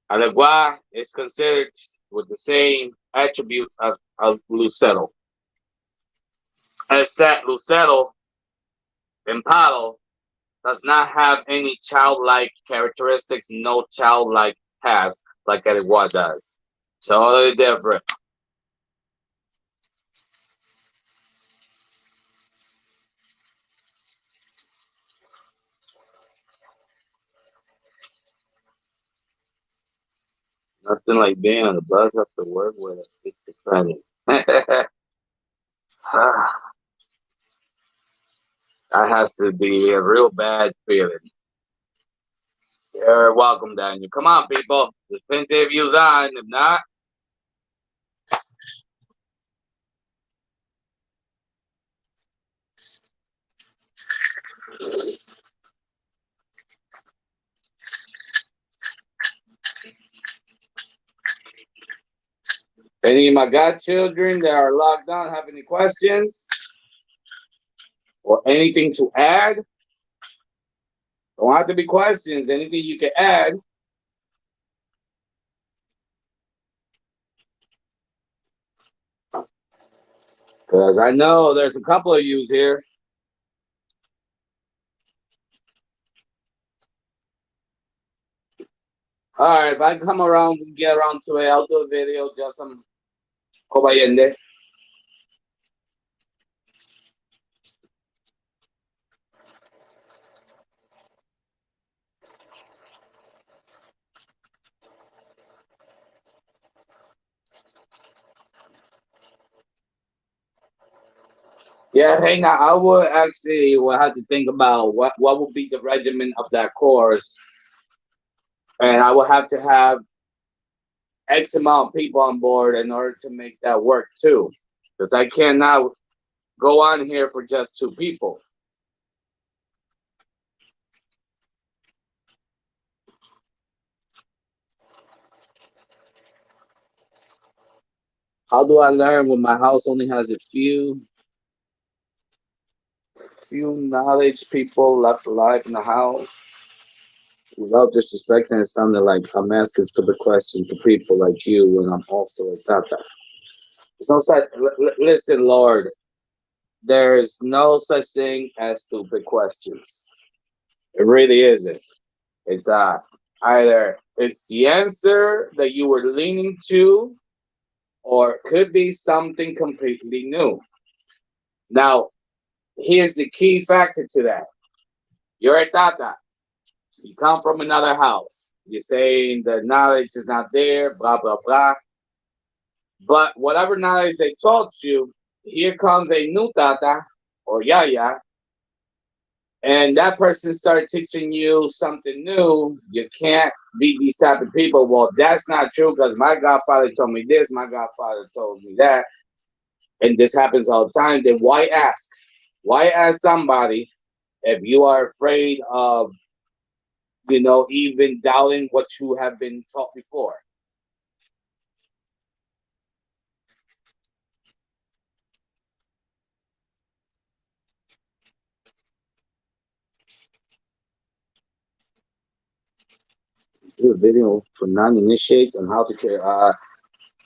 Alagua is considered with the same attributes of Lucero. Except Lucero in Palo does not have any childlike characteristics, no childlike paths like Alagua does. Totally different. Nothing like being on the bus after work with a schizophrenic. That has to be a real bad feeling. You're welcome, Daniel. Come on, people. There's plenty of views on. If not, any of my godchildren that are logged on have any questions or anything to add? Don't have to be questions. Anything you can add. Because I know there's a couple of yous here. All right, if I come around and get around to it, I'll do a video just some Kobayende. Yeah, hey now I would actually will have to think about what would be the regimen of that course, and I would have to have X amount of people on board in order to make that work too, because I cannot go on here for just two people. How do I learn when my house only has a few knowledge people left alive in the house? Without disrespecting, it sounded like I'm asking stupid questions to people like you when I'm also a Tata. There's no such. Listen, Lord, there's no such thing as stupid questions. It really isn't. It's either it's the answer that you were leaning to, or it could be something completely new. Now, here's the key factor to that. You're a Tata. You come from another house. You're saying the knowledge is not there, blah, blah, blah. But whatever knowledge they taught you, here comes a new Tata or Yaya, and that person started teaching you something new. You can't be these type of people. Well, that's not true because my godfather told me this, my godfather told me that, and this happens all the time. Then why ask? Why ask somebody if you are afraid of, even doubting what you have been taught before? Do a video for non-initiates on how to care.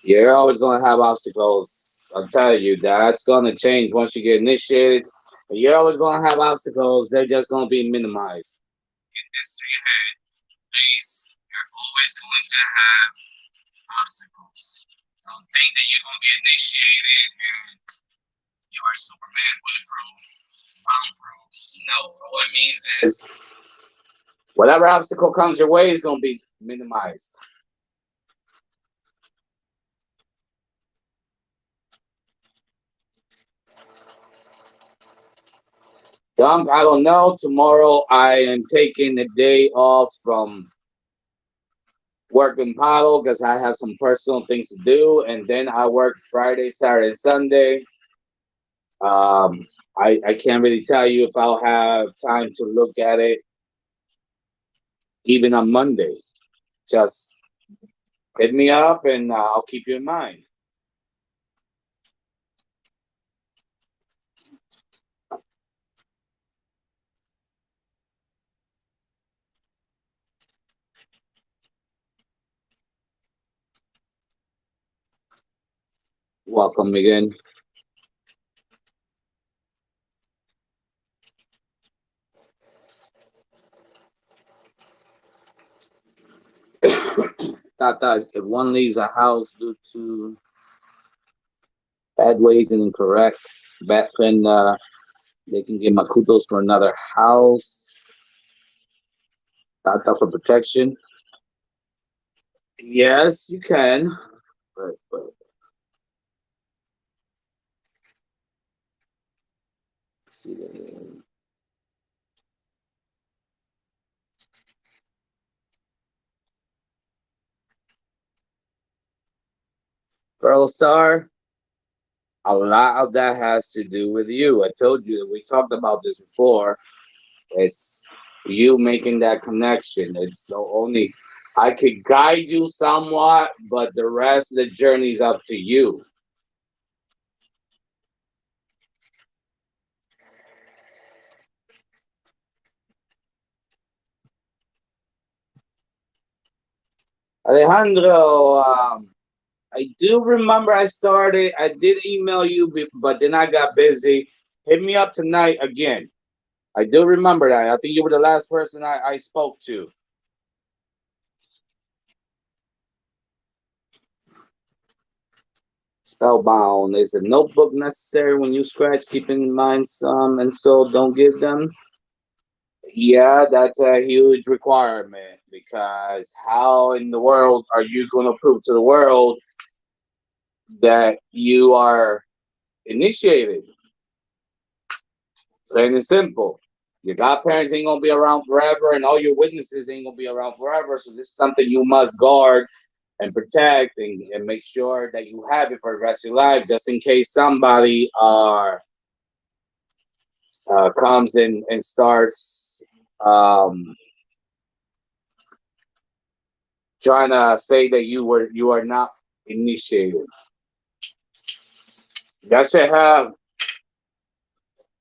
You're always gonna have obstacles. I'm telling you, that's gonna change once you get initiated. You're always gonna have obstacles. They're just gonna be minimized. Get this to your head, please. You're always going to have obstacles. Don't think that you're gonna get initiated and you are Superman bulletproof, bomb-proof. No, what it means is whatever obstacle comes your way is gonna be minimized. I don't know. Tomorrow I am taking a day off from work in Palo because I have some personal things to do, and then I work Friday, Saturday, and Sunday. Um, I can't really tell you if I'll have time to look at it even on Monday. Just hit me up, and I'll keep you in mind. Welcome again. Tata, if one leaves a house due to bad ways and incorrect, back then they can get makutos for another house. Tata for protection. Yes, you can. But see the Pearl Star. A lot of that has to do with you. I told you that we talked about this before. It's you making that connection. It's the only I could guide you somewhat, but the rest of the journey is up to you. Alejandro, I do remember I did email you, but then I got busy. Hit me up tonight again. I do remember that. I think you were the last person I spoke to. Spellbound. Is a notebook necessary when you scratch? Keep in mind some and so don't give them. Yeah, that's a huge requirement because how in the world are you going to prove to the world that you are initiated? Plain and simple. Your godparents ain't gonna be around forever, and all your witnesses ain't gonna be around forever. So this is something you must guard and protect, and make sure that you have it for the rest of your life, just in case somebody comes in and starts um, trying to say that you are not initiated. That should have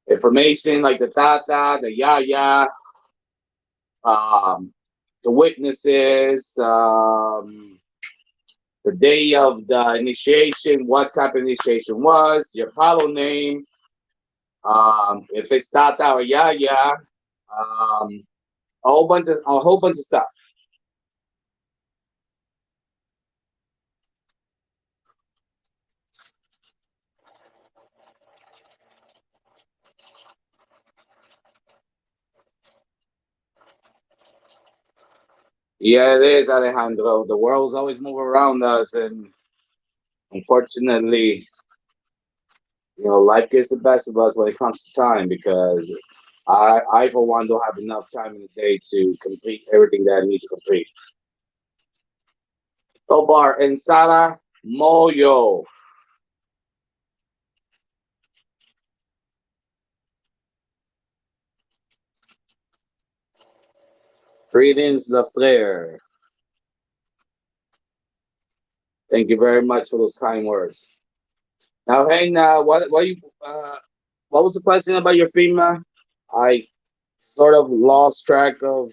information like the Tata, the Yaya, um, the witnesses, the day of the initiation, what type of initiation was, your Palo name, if it's Tata or Yaya, a whole bunch of stuff. Yeah, it is, Alejandro. The world's always moving around us, and unfortunately, life gets the best of us when it comes to time because I for one don't have enough time in the day to complete everything that I need to complete. Tobar and Sara Moyo. Greetings, the flare. Thank you very much for those kind words. Now, hey, now, what was the question about your FEMA? I sort of lost track of.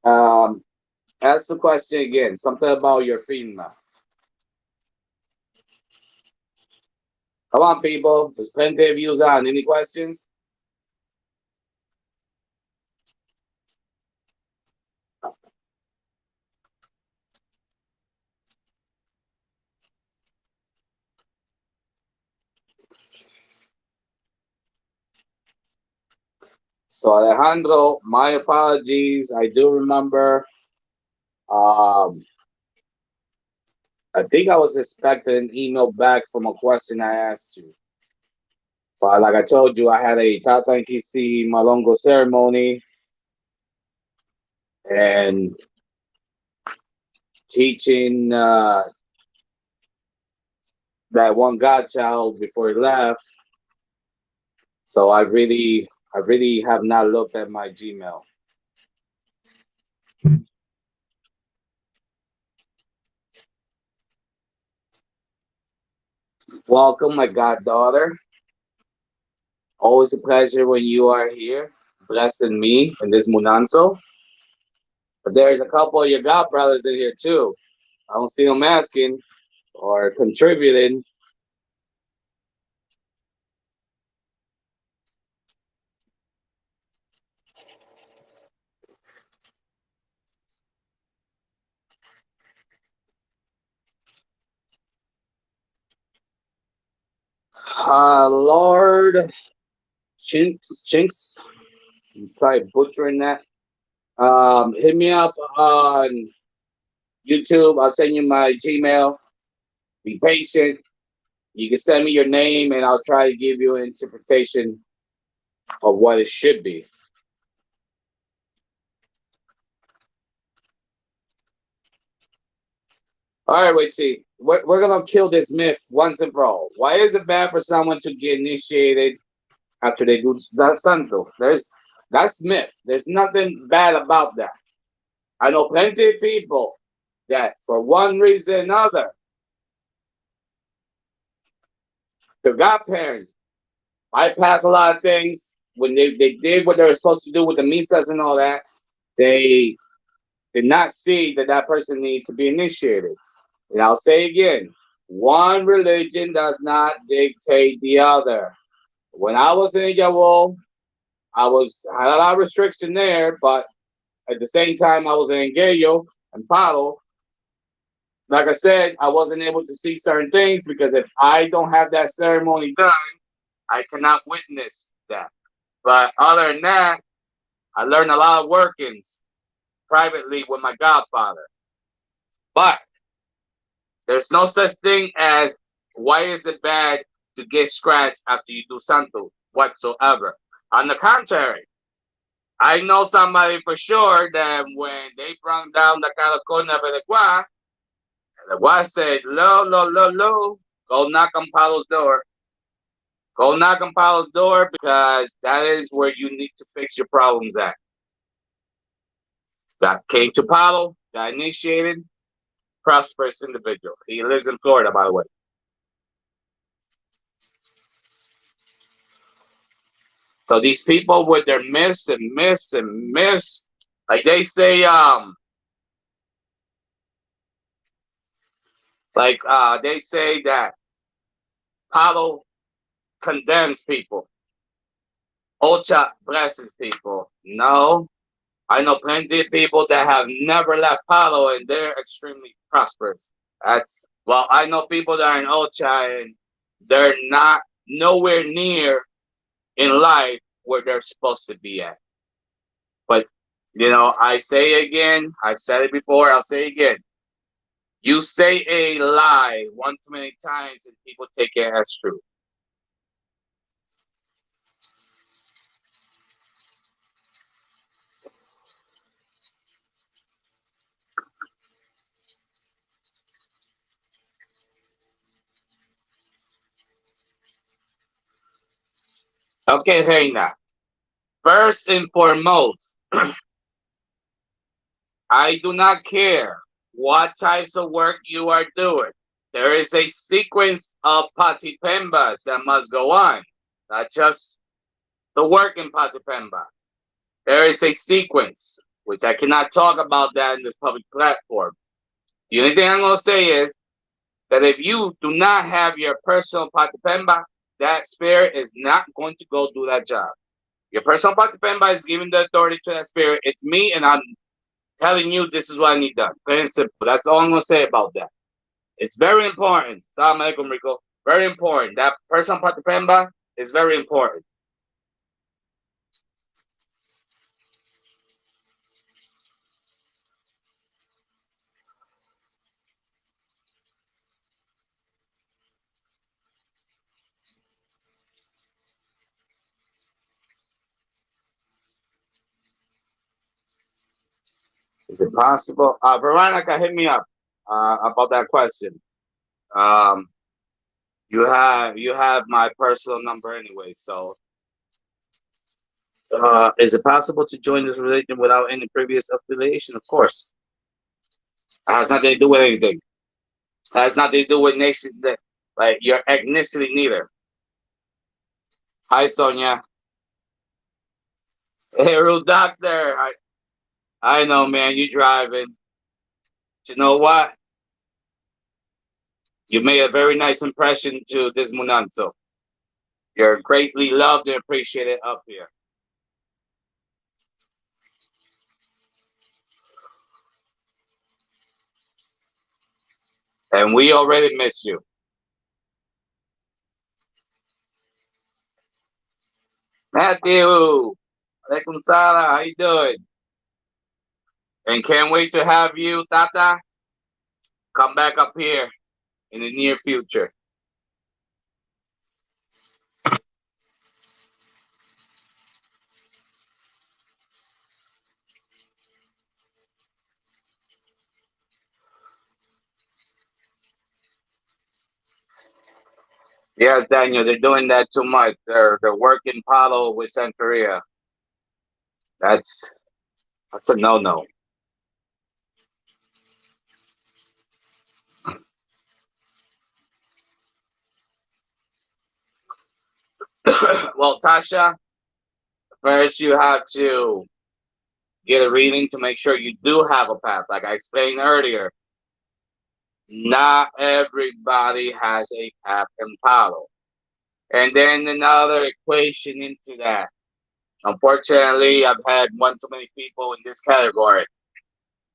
Um, Ask the question again. Something about your FEMA. Come on, people. There's plenty of views on. Any questions? So Alejandro, my apologies. I do remember. Um, I think I was expecting an email back from a question I asked you. But like I told you, I had a Tata and Kisi Malongo ceremony and teaching that one godchild before he left. So I really have not looked at my Gmail. Welcome, my goddaughter. Always a pleasure when you are here, blessing me in this Munanso. But there's a couple of your god brothers in here too. I don't see them asking or contributing. Lord Chinks, I'm probably butchering that. Hit me up on YouTube. I'll send you my Gmail. Be patient. You can send me your name, and I'll try to give you an interpretation of what it should be. All right, wait, see. We're gonna kill this myth once and for all. Why is it bad for someone to get initiated after they do that santo? That's myth. There's nothing bad about that. I know plenty of people that, for one reason or another, their godparents bypass a lot of things when they did what they were supposed to do with the misas and all that. They did not see that that person needed to be initiated. And I'll say again, one religion does not dictate the other. When I was in Yawol, I had a lot of restriction there, but at the same time I was in Engayo and Palo. Like I said, I wasn't able to see certain things because if I don't have that ceremony done, I cannot witness that. But other than that, I learned a lot of workings privately with my godfather. But there's no such thing as why is it bad to get scratched after you do santo whatsoever. On the contrary, I know somebody for sure that when they brought down the Calacona Belegua, the Gua said, lo, lo, lo, lo, go knock on Palo's door. Go knock on Palo's door because that is where you need to fix your problems at. That came to Palo, got initiated, prosperous individual. He lives in Florida, by the way. So these people with their myths and myths and myths, like they say, they say that Palo condemns people. Ocha blesses people. No, I know plenty of people that have never left Palo and they're extremely prosperous. I know people that are in Ocha and they're not nowhere near in life where they're supposed to be at. But I say again, I've said it before, I'll say it again. You say a lie one too many times and people take it as true. Okay, Reina. First and foremost, I do not care what types of work you are doing. There is a sequence of patipembas that must go on, not just the work in patipemba. There is a sequence, which I cannot talk about that in this public platform. The only thing I'm going to say is that if you do not have your personal patipemba, that spirit is not going to go do that job. Your personal patipemba is giving the authority to that spirit. It's me, and I'm telling you this is what I need done. Plain and simple. That's all I'm going to say about that. It's very important. Salam alaikum, Rico. Very important. That personal patipemba is very important. Is it possible? Veronica, hit me up about that question. Um, you have my personal number anyway. So, is it possible to join this religion without any previous affiliation? Of course, it has nothing to do with anything. It has nothing to do with nation, like your ethnicity neither. Hi, Sonia. Hey, real doctor. I know, man. You driving? But you know what? You made a very nice impression to this Munanzo. You're greatly loved and appreciated up here. And we already miss you. Matthew, alaikum salam, how you doing? And can't wait to have you, Tata, come back up here in the near future. Yes, Daniel, they're doing that too much. They're working Palo with Santeria. That's a no-no. Well, Tasha, first you have to get a reading to make sure you do have a path. Like I explained earlier, not everybody has a path in Palo. And then another equation into that. Unfortunately, I've had one too many people in this category.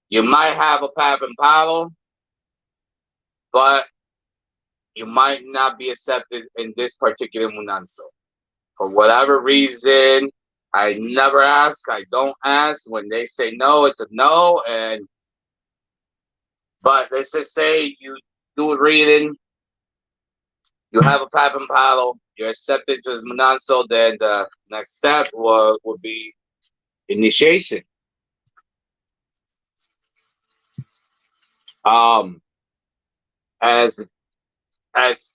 You might have a path in Palo, but you might not be accepted in this particular Munanzo. For whatever reason, I never ask, I don't ask. When they say no, it's a no, and But let's just say you do a reading, you have a pipe and paddle, you're accepted to his Mananso, then the next step would be initiation. Um, as as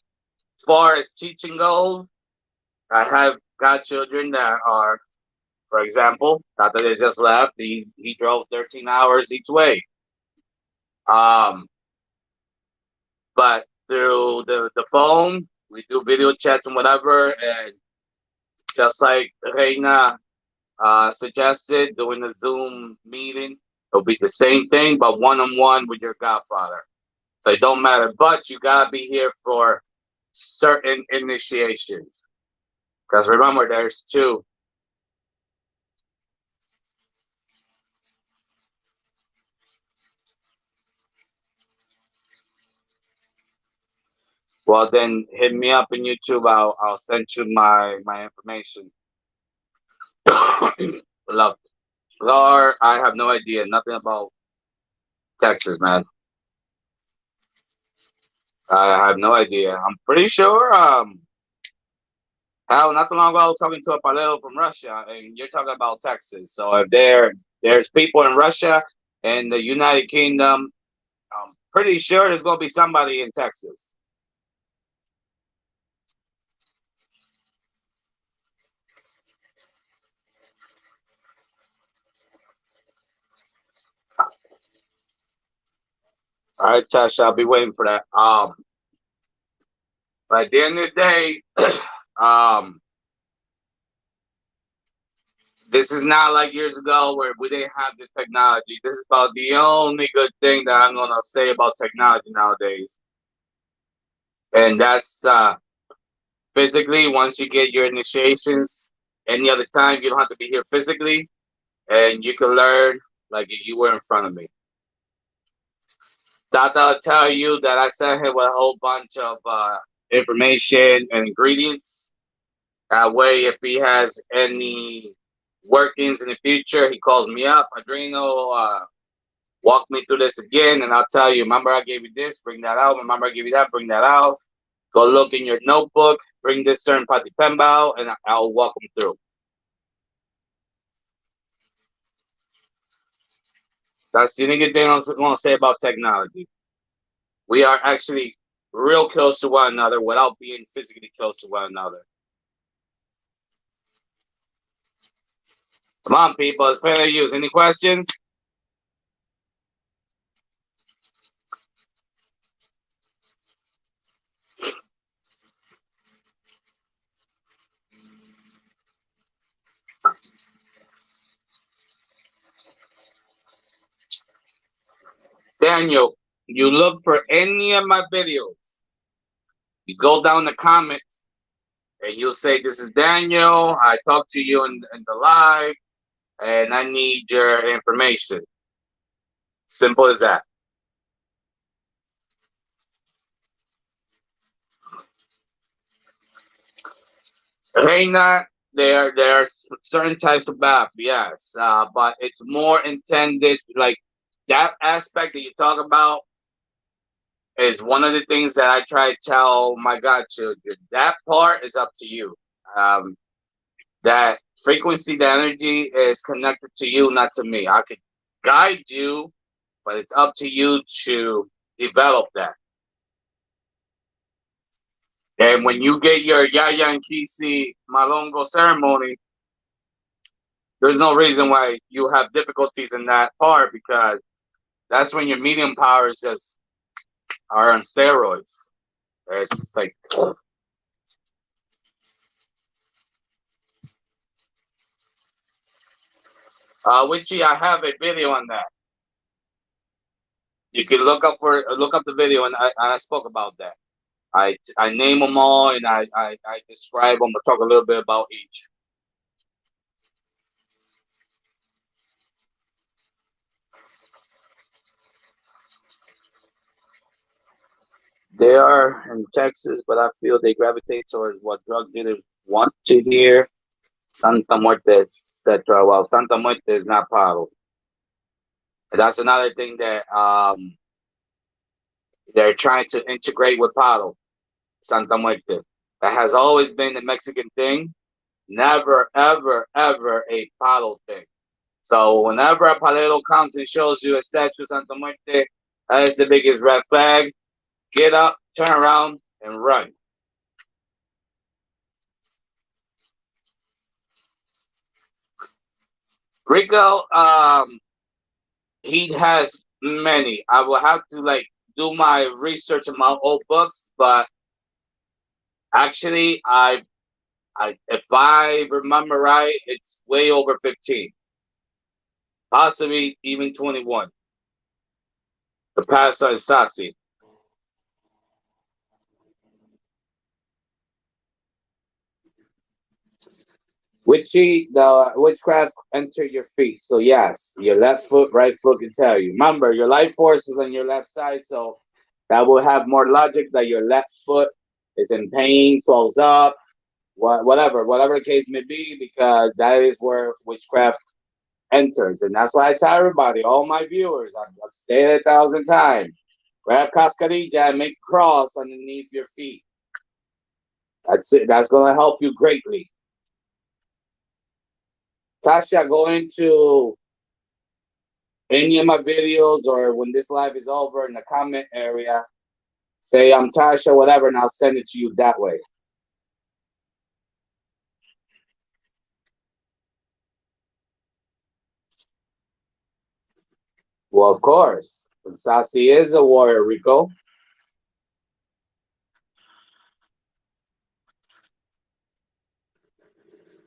far as teaching goes, I have got children that are, for example, Tata that just left. He drove 13 hours each way. Um, but through the phone, we do video chats and whatever, and just like Reina suggested, doing a Zoom meeting, it'll be the same thing, but one on one with your godfather. So it don't matter, but you gotta be here for certain initiations. Because remember, there's two. Well, then hit me up in YouTube. I'll send you my information. Love. Or I have no idea, nothing about Texas, man. I have no idea. I'm pretty sure. Hell, not too long ago, I was talking to a Palo from Russia, and you're talking about Texas. So if there's people in Russia and the United Kingdom, I'm pretty sure there's gonna be somebody in Texas. All right, Tasha, I'll be waiting for that. But at the end of the day, um, this is not like years ago where we didn't have this technology. This is about the only good thing that I'm gonna say about technology nowadays, and that's physically. Once you get your initiations, any other time you don't have to be here physically, and you can learn like if you were in front of me. Tata will tell you that I sent him with a whole bunch of information and ingredients. That way, if he has any workings in the future, he calls me up. Adreno, walk me through this again, and I'll tell you. Remember, I gave you this. Bring that out. Remember, I gave you that. Bring that out. Go look in your notebook. Bring this certain pati pembao, and I'll walk them through. That's the only good thing I'm going to say about technology. We are actually real close to one another without being physically close to one another. Come on, people. It's better to use. Any questions? Daniel, you look for any of my videos. You go down the comments and you'll say, "This is Daniel. I talked to you in the live, and I need your information." Simple as that. Reina, there are certain types of bath, yes, but it's more intended like that aspect that you talk about is one of the things that I try to tell my godchildren. That part is up to you. Um, that frequency, the energy is connected to you, not to me. I could guide you, but it's up to you to develop that. And when you get your Yaya and Kisi Malongo ceremony, there's no reason why you have difficulties in that part because that's when your medium powers just are on steroids. It's like, Witchy, I have a video on that. You can look up the video, and I spoke about that. I name them all, and I describe them. I talk a little bit about each. They are in Texas, but I feel they gravitate towards what drug dealers want to hear. Santa Muerte, etc. Well, Santa Muerte is not Palo. And that's another thing that They're trying to integrate with Palo, Santa Muerte. That has always been the Mexican thing. Never, ever, ever a Palo thing. So whenever a Palero comes and shows you a statue of Santa Muerte, that is the biggest red flag. Get up, turn around, and run. Rico, he has many. I will have to like do my research in my old books, but actually, if I remember right, it's way over 15, possibly even 21. The Pasa and Sasi. The witchcraft enter your feet. So yes, your left foot, right foot can tell you. Remember, your life force is on your left side, so that will have more logic that your left foot is in pain, swells up, whatever the case may be, because that is where witchcraft enters, and that's why I tell everybody, all my viewers, I've said it 1,000 times. Grab cascarilla and make a cross underneath your feet. That's it. That's gonna help you greatly. Tasha, go into any of my videos or when this live is over in the comment area, say I'm Tasha, whatever, and I'll send it to you that way. Well, of course. Sasi is a warrior, Rico.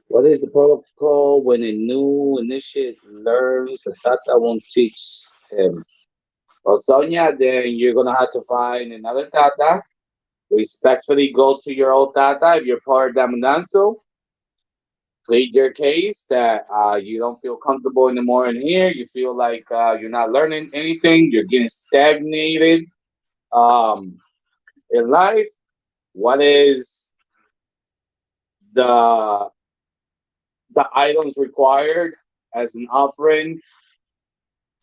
What is the protocol when a new initiate learns the Tata won't teach him? Well, Sonia, then you're gonna have to find another Tata. Respectfully go to your old Tata if you're part of Damandanzo. Plead your case that you don't feel comfortable anymore in here. You feel like you're not learning anything. You're getting stagnated um, in life. What is the items required as an offering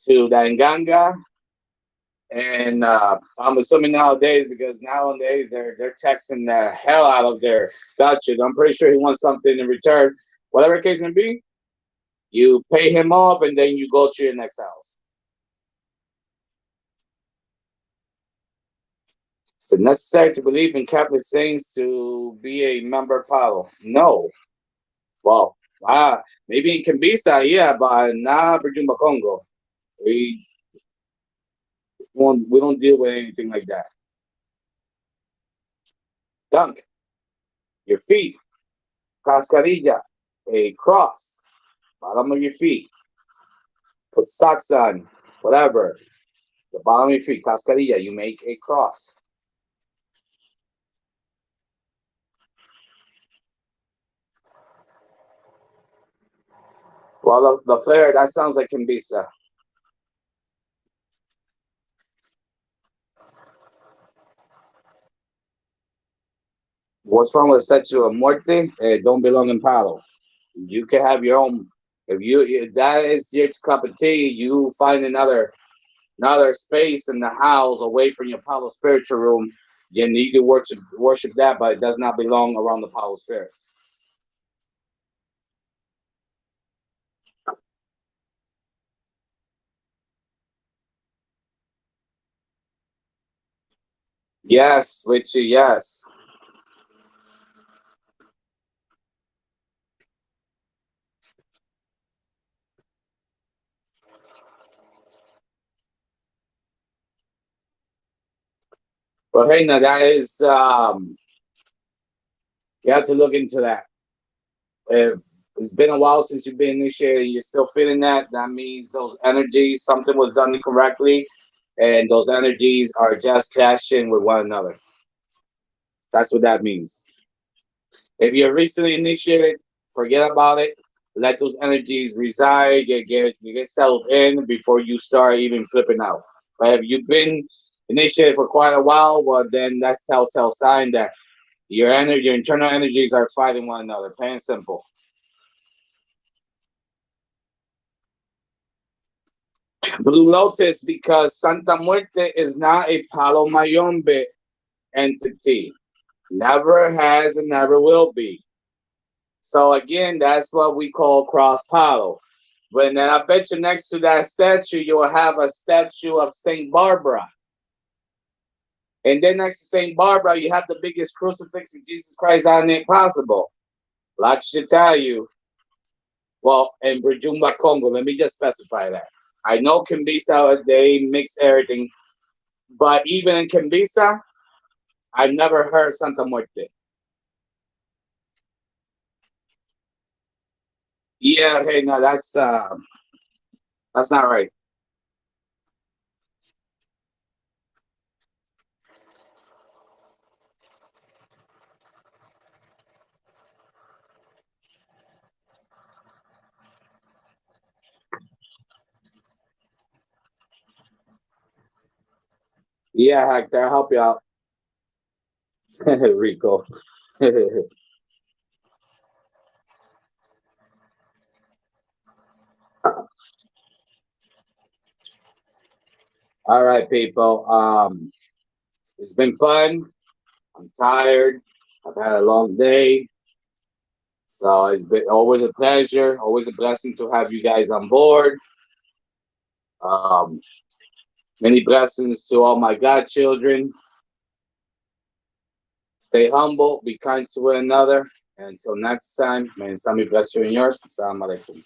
to the Nganga? And I'm assuming nowadays, because nowadays they're taxing the hell out of their gotcha. I'm pretty sure he wants something in return. Whatever the case may be, you pay him off and then you go to your next house. Is it necessary to believe in Catholic saints to be a member of Palo? No. Well, maybe in Kimbisa, yeah, but not Virginia Congo. We we don't deal with anything like that. Dunk, your feet, cascarilla, a cross, bottom of your feet. Put socks on, whatever. The bottom of your feet, cascarilla, you make a cross. Well, the flare, that sounds like Kimbisa. What's wrong with statue of muerte? It don't belong in Palo. You can have your own. If that is your cup of tea, you find another space in the house away from your Palo spiritual room. Then you can worship that, but it does not belong around the Palo spirits. Yes, Richie, yes. But hey, now that is you have to look into that. If it's been a while since you've been initiated and you're still feeling that, that means those energies, something was done incorrectly, and those energies are just clashing with one another. That's what that means. If you're recently initiated, forget about it. Let those energies reside. You get settled in before you start even flipping out. But if you've been initiated for quite a while, well, then that's telltale sign that your internal energies are fighting one another. Plain and simple. Blue Lotus, because Santa Muerte is not a Palo Mayombe entity. Never has and never will be. So again, that's what we call cross Palo. When then I bet you next to that statue, you will have a statue of Saint Barbara. And then next to Saint Barbara, you have the biggest crucifix of Jesus Christ on it possible. Like should tell you, well, in Brijumba, Congo, let me just specify that. I know Kimbisa, they mix everything, but even in Kimbisa, I've never heard Santa Muerte. Yeah, hey, no, that's not right. Yeah, Hector, I'll help you out. Rico. All right, people. It's been fun. I'm tired. I've had a long day. So it's been always a pleasure, always a blessing to have you guys on board. Um, many blessings to all my godchildren. Stay humble, be kind to one another. And until next time, may Sami bless you and yours. Assalamu alaikum.